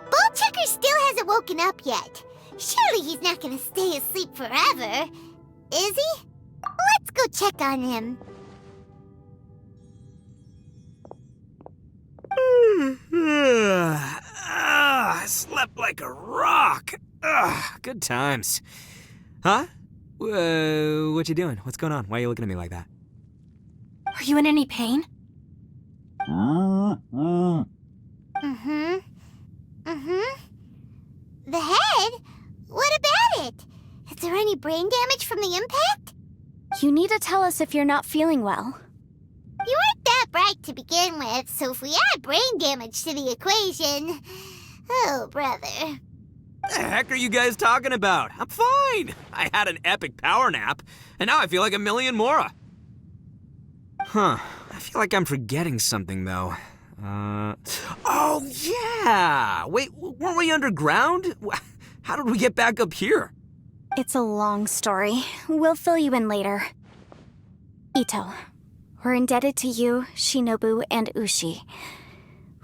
Ballchecker still hasn't woken up yet. Surely he's not gonna stay asleep forever, is he? Let's go check on him. I slept like a rock. Good times. Huh? What you doing? What's going on? Why are you looking at me like that? Are you in any pain? The head? What about it? Is there any brain damage from the impact? You need to tell us if you're not feeling well. You weren't that bright to begin with, so if we add brain damage to the equation... Oh, brother. The heck are you guys talking about? I'm fine. I had an epic power nap, and now I feel like a million more. Huh. I feel like I'm forgetting something, though. Oh, yeah! Wait, weren't we underground? How did we get back up here? It's a long story. We'll fill you in later. Ito, we're indebted to you, Shinobu, and Ushi.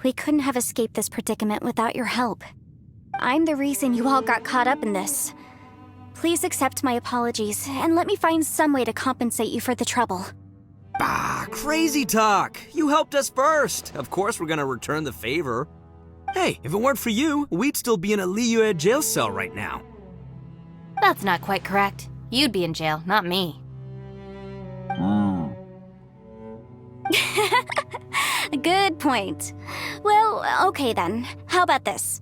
We couldn't have escaped this predicament without your help. I'm the reason you all got caught up in this. Please accept my apologies, and let me find some way to compensate you for the trouble. Bah, crazy talk. You helped us first. Of course we're gonna return the favor. Hey, if it weren't for you, we'd still be in a Liyue jail cell right now. That's not quite correct. You'd be in jail, not me. Good point. Well, okay then. How about this?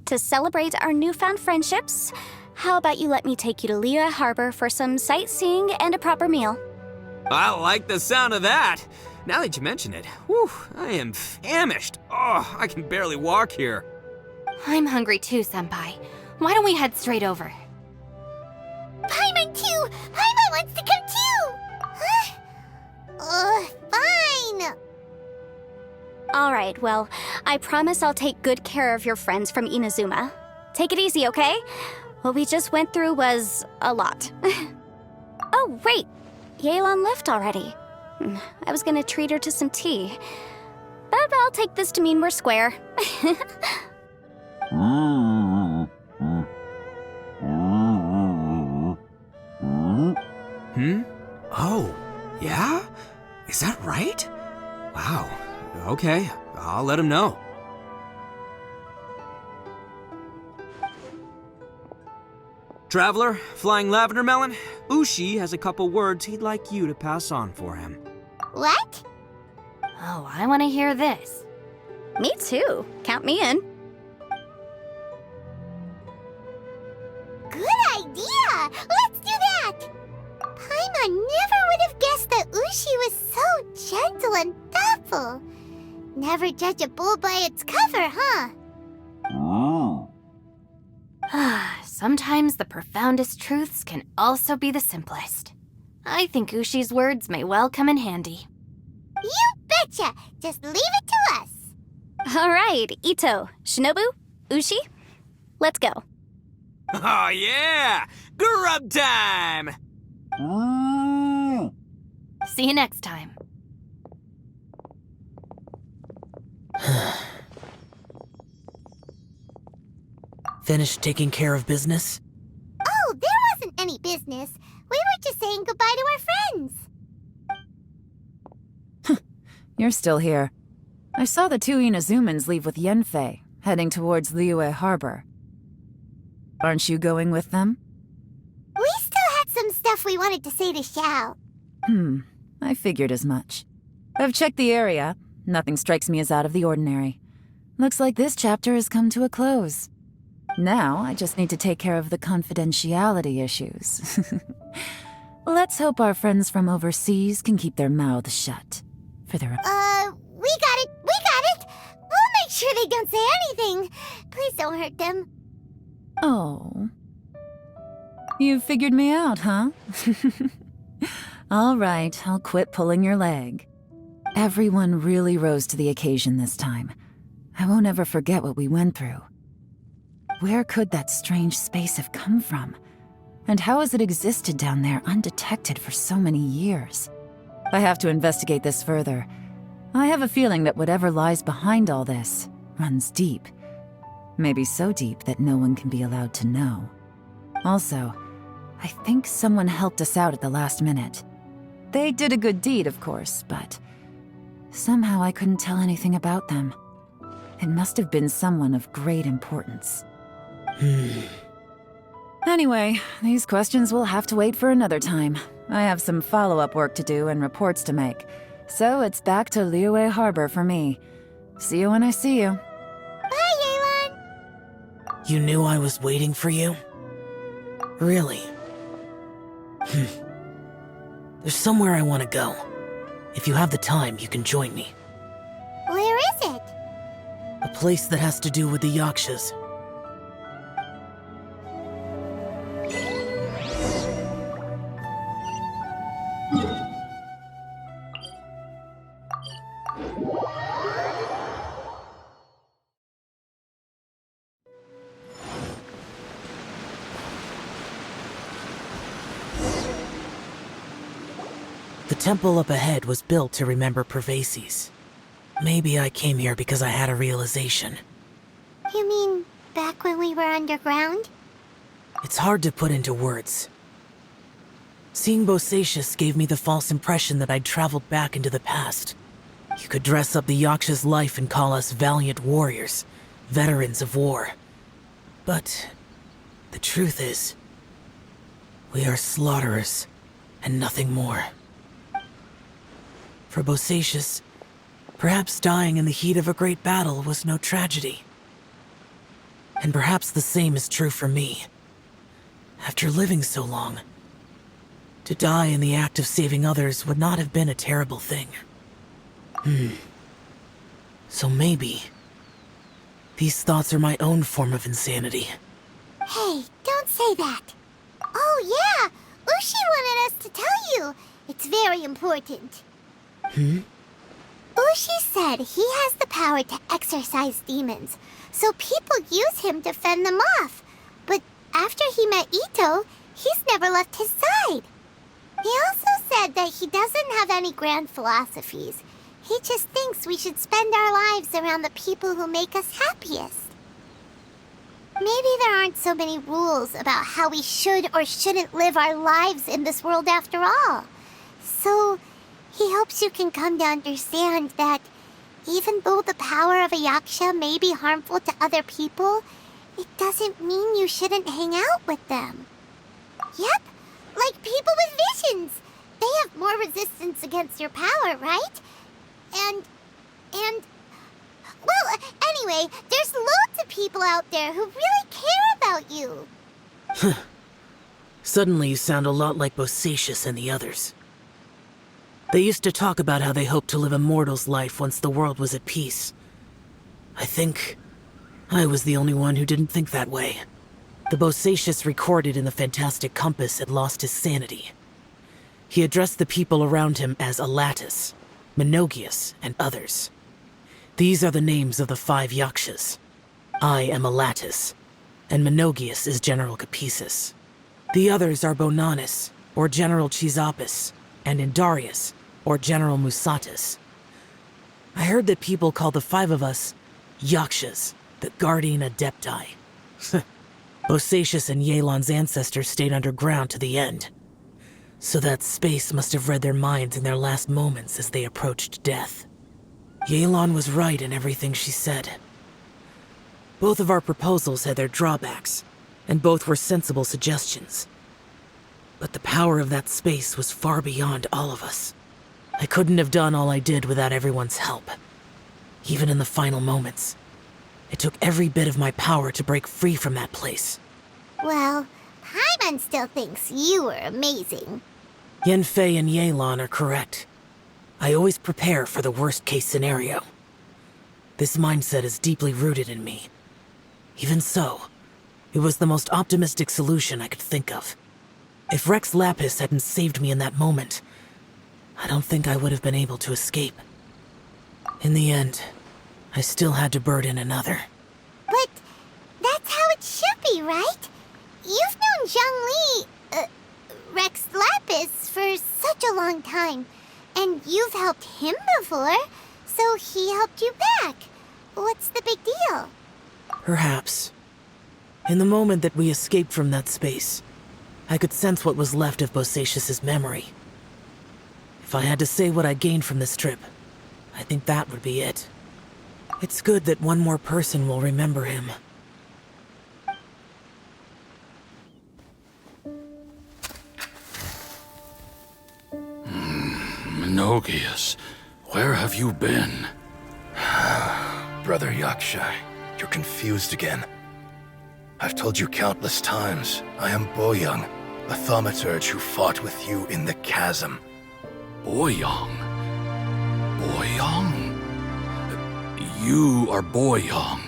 To celebrate our newfound friendships, how about you let me take you to Liyue Harbor for some sightseeing and a proper meal? I like the sound of that. Now that you mention it, whew, I am famished. Oh, I can barely walk here. I'm hungry too, Senpai. Why don't we head straight over? Paimon too! Paimon wants to come too! Fine! Alright, well, I promise I'll take good care of your friends from Inazuma. Take it easy, okay? What we just went through was a lot. Oh, wait! Yelan left already. I was gonna treat her to some tea. But I'll take this to mean we're square. Oh, yeah? Is that right? Wow. Okay, I'll let him know. Traveler, Flying Lavender Melon, Ushi has a couple words he'd like you to pass on for him. What? Oh, I want to hear this. Me too. Count me in. Good idea! Let's do that! Paimon never would have guessed that Ushi was so gentle and thoughtful. Never judge a bull by its cover, huh? Sometimes the profoundest truths can also be the simplest. I think Ushi's words may well come in handy. You betcha! Just leave it to us! Alright, Ito, Shinobu, Ushi, let's go. Oh yeah! Grub time! See you next time. Finished taking care of business? Oh, there wasn't any business. We were just saying goodbye to our friends. You're still here. I saw the two Inazumans leave with Yenfei, heading towards Liyue Harbor. Aren't you going with them? We still had some stuff we wanted to say to Xiao. I figured as much. I've checked the area. Nothing strikes me as out of the ordinary. Looks like this chapter has come to a close. Now, I just need to take care of the confidentiality issues. Let's hope our friends from overseas can keep their mouths shut. For their... We got it! We got it! We'll make sure they don't say anything. Please don't hurt them. Oh. You figured me out, huh? All right, I'll quit pulling your leg. Everyone really rose to the occasion this time. I won't ever forget what we went through. Where could that strange space have come from? And how has it existed down there undetected for so many years? I have to investigate this further. I have a feeling that whatever lies behind all this runs deep. Maybe so deep that no one can be allowed to know. Also, I think someone helped us out at the last minute. They did a good deed, of course, but somehow I couldn't tell anything about them. It must have been someone of great importance. Anyway, these questions will have to wait for another time. I have some follow-up work to do and reports to make. So it's back to Liyue Harbor for me. See you when I see you. Bye, Yelan! You knew I was waiting for you? Really? There's somewhere I want to go. If you have the time, you can join me. Where is it? A place that has to do with the Yakshas. The temple up ahead was built to remember Pervases. Maybe I came here because I had a realization. You mean back when we were underground? It's hard to put into words. Seeing Bosacius gave me the false impression that I'd traveled back into the past. You could dress up the Yaksha's life and call us valiant warriors, veterans of war. But the truth is, we are slaughterers and nothing more. For Bosacius, perhaps dying in the heat of a great battle was no tragedy. And perhaps the same is true for me. After living so long, to die in the act of saving others would not have been a terrible thing. So maybe these thoughts are my own form of insanity. Hey, don't say that. Oh yeah, Ushi wanted us to tell you. It's very important. Ushi said he has the power to exorcise demons, so people use him to fend them off. But after he met Ito, he's never left his side. He also said that he doesn't have any grand philosophies. He just thinks we should spend our lives around the people who make us happiest. Maybe there aren't so many rules about how we should or shouldn't live our lives in this world after all. So, he hopes you can come to understand that even though the power of a yaksha may be harmful to other people, it doesn't mean you shouldn't hang out with them. Yep, like people with visions. They have more resistance against your power, right? Well, anyway, there's loads of people out there who really care about you. Suddenly you sound a lot like Bosacius and the others. They used to talk about how they hoped to live a mortal's life once the world was at peace. I think I was the only one who didn't think that way. The Bosacius recorded in the Fantastic Compass had lost his sanity. He addressed the people around him as Alatus, Menogius, and others. These are the names of the 5 yakshas. I am Alatus, and Menogius is General Capisis. The others are Bonanis, or General Chisapis, and Indarius, or General Musatus. I heard that people call the 5 of us yakshas, the Guardian Adepti. Bosacius and Yelan's ancestors stayed underground to the end. So that space must have read their minds in their last moments as they approached death. Yelan was right in everything she said. Both of our proposals had their drawbacks, and both were sensible suggestions. But the power of that space was far beyond all of us. I couldn't have done all I did without everyone's help. Even in the final moments, it took every bit of my power to break free from that place. Well, Paimon still thinks you were amazing. Yanfei and Yelan are correct. I always prepare for the worst-case scenario. This mindset is deeply rooted in me. Even so, it was the most optimistic solution I could think of. If Rex Lapis hadn't saved me in that moment, I don't think I would have been able to escape. In the end, I still had to burden another. But that's how it should be, right? You've known Zhang Li, Rex Lapis, for such a long time. And you've helped him before, so he helped you back. What's the big deal? Perhaps. In the moment that we escaped from that space, I could sense what was left of Bosacius's memory. If I had to say what I gained from this trip, I think that would be it. It's good that one more person will remember him. Menogius, where have you been? Brother Yaksha, you're confused again. I've told you countless times, I am Boyoung, the thaumaturge who fought with you in the chasm. Boyoung? Boyoung? You are Boyoung,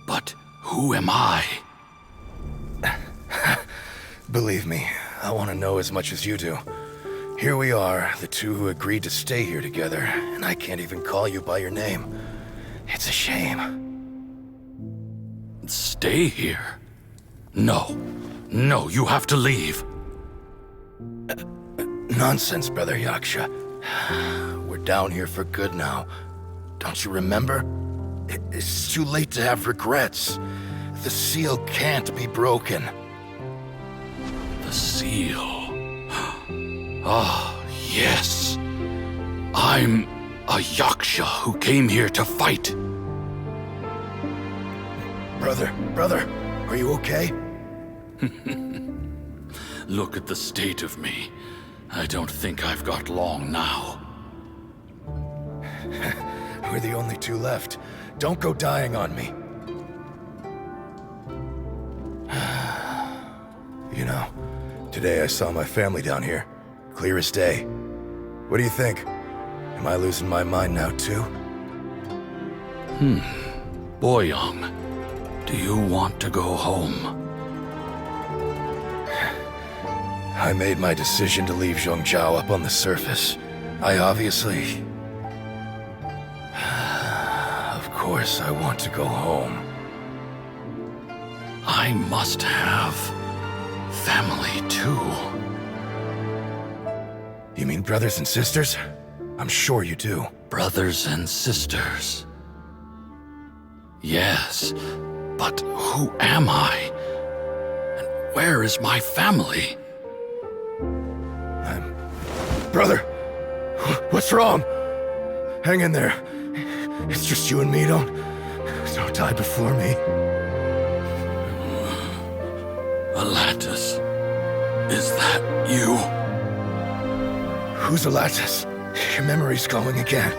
but who am I? Believe me, I want to know as much as you do. Here we are, the two who agreed to stay here together, and I can't even call you by your name. It's a shame. Stay here? No. No, you have to leave. Nonsense, Brother Yaksha. We're down here for good now. Don't you remember? It's too late to have regrets. The seal can't be broken. The seal. Ah, yes. I'm a Yaksha who came here to fight. Brother, are you okay? Look at the state of me. I don't think I've got long now. We're the only two left. Don't go dying on me. You know, today I saw my family down here. Clear as day. What do you think? Am I losing my mind now, too? Boyoung, do you want to go home? I made my decision to leave Zhongzhao up on the surface. I obviously... Of course I want to go home. I must have family too. You mean brothers and sisters? I'm sure you do. Brothers and sisters. Yes, but who am I? And where is my family? Brother! What's wrong? Hang in there. It's just you and me, don't die before me. Alatus, is that you? Who's Alatus? Your memory's going again.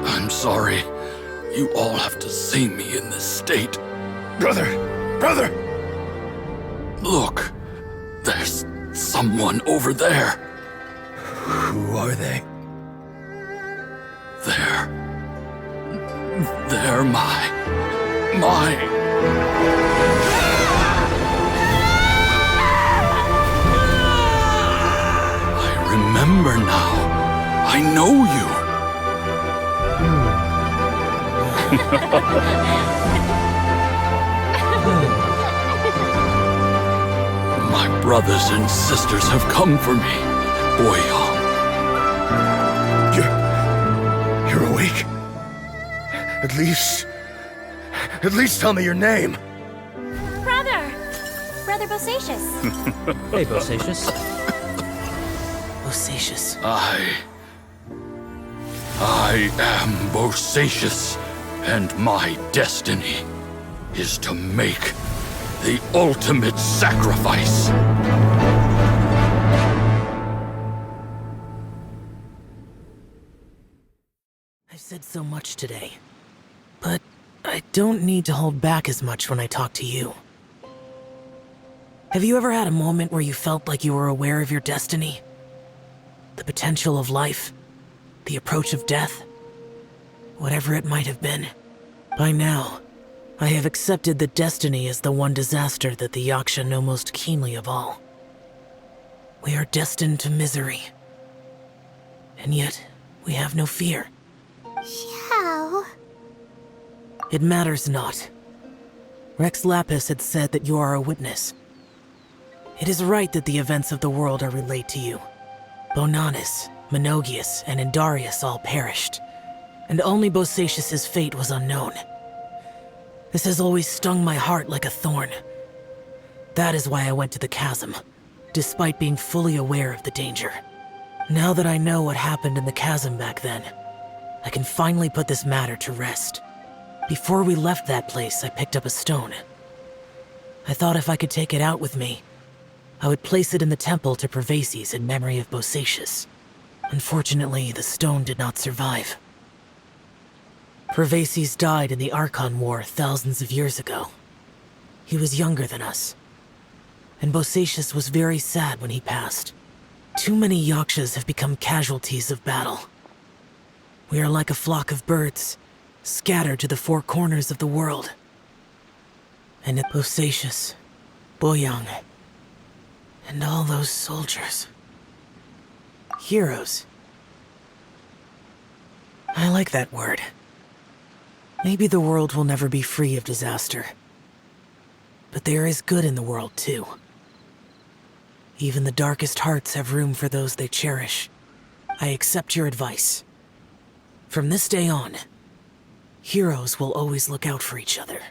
I'm sorry. You all have to see me in this state. Brother! Brother! Look, there's someone over there. Who are they? They're my... I remember now. I know you. My brothers and sisters have come for me, Boyoung. You're awake? At least tell me your name. Brother Bosacious. Hey, Bosacious. Bosacious. I am Bosacious, and my destiny is to make the ultimate sacrifice. I've said so much today, but I don't need to hold back as much when I talk to you. Have you ever had a moment where you felt like you were aware of your destiny? The potential of life? The approach of death? Whatever it might have been. By now, I have accepted that destiny is the one disaster that the Yaksha know most keenly of all. We are destined to misery. And yet, we have no fear. Xiao. It matters not. Rex Lapis had said that you are a witness. It is right that the events of the world are relayed to you. Bonanis, Menogius, and Indarius all perished, and only Bosacious's fate was unknown. This has always stung my heart like a thorn. That is why I went to the chasm, despite being fully aware of the danger. Now that I know what happened in the chasm back then, I can finally put this matter to rest. Before we left that place, I picked up a stone. I thought if I could take it out with me, I would place it in the temple to Pervases in memory of Bosacious. Unfortunately, the stone did not survive. Pervases died in the Archon War thousands of years ago. He was younger than us, and Bosacious was very sad when he passed. Too many Yakshas have become casualties of battle. We are like a flock of birds, scattered to the four corners of the world. And at Bosacious, Boyoung, and all those soldiers. Heroes. I like that word. Maybe the world will never be free of disaster. But there is good in the world, too. Even the darkest hearts have room for those they cherish. I accept your advice. From this day on, heroes will always look out for each other.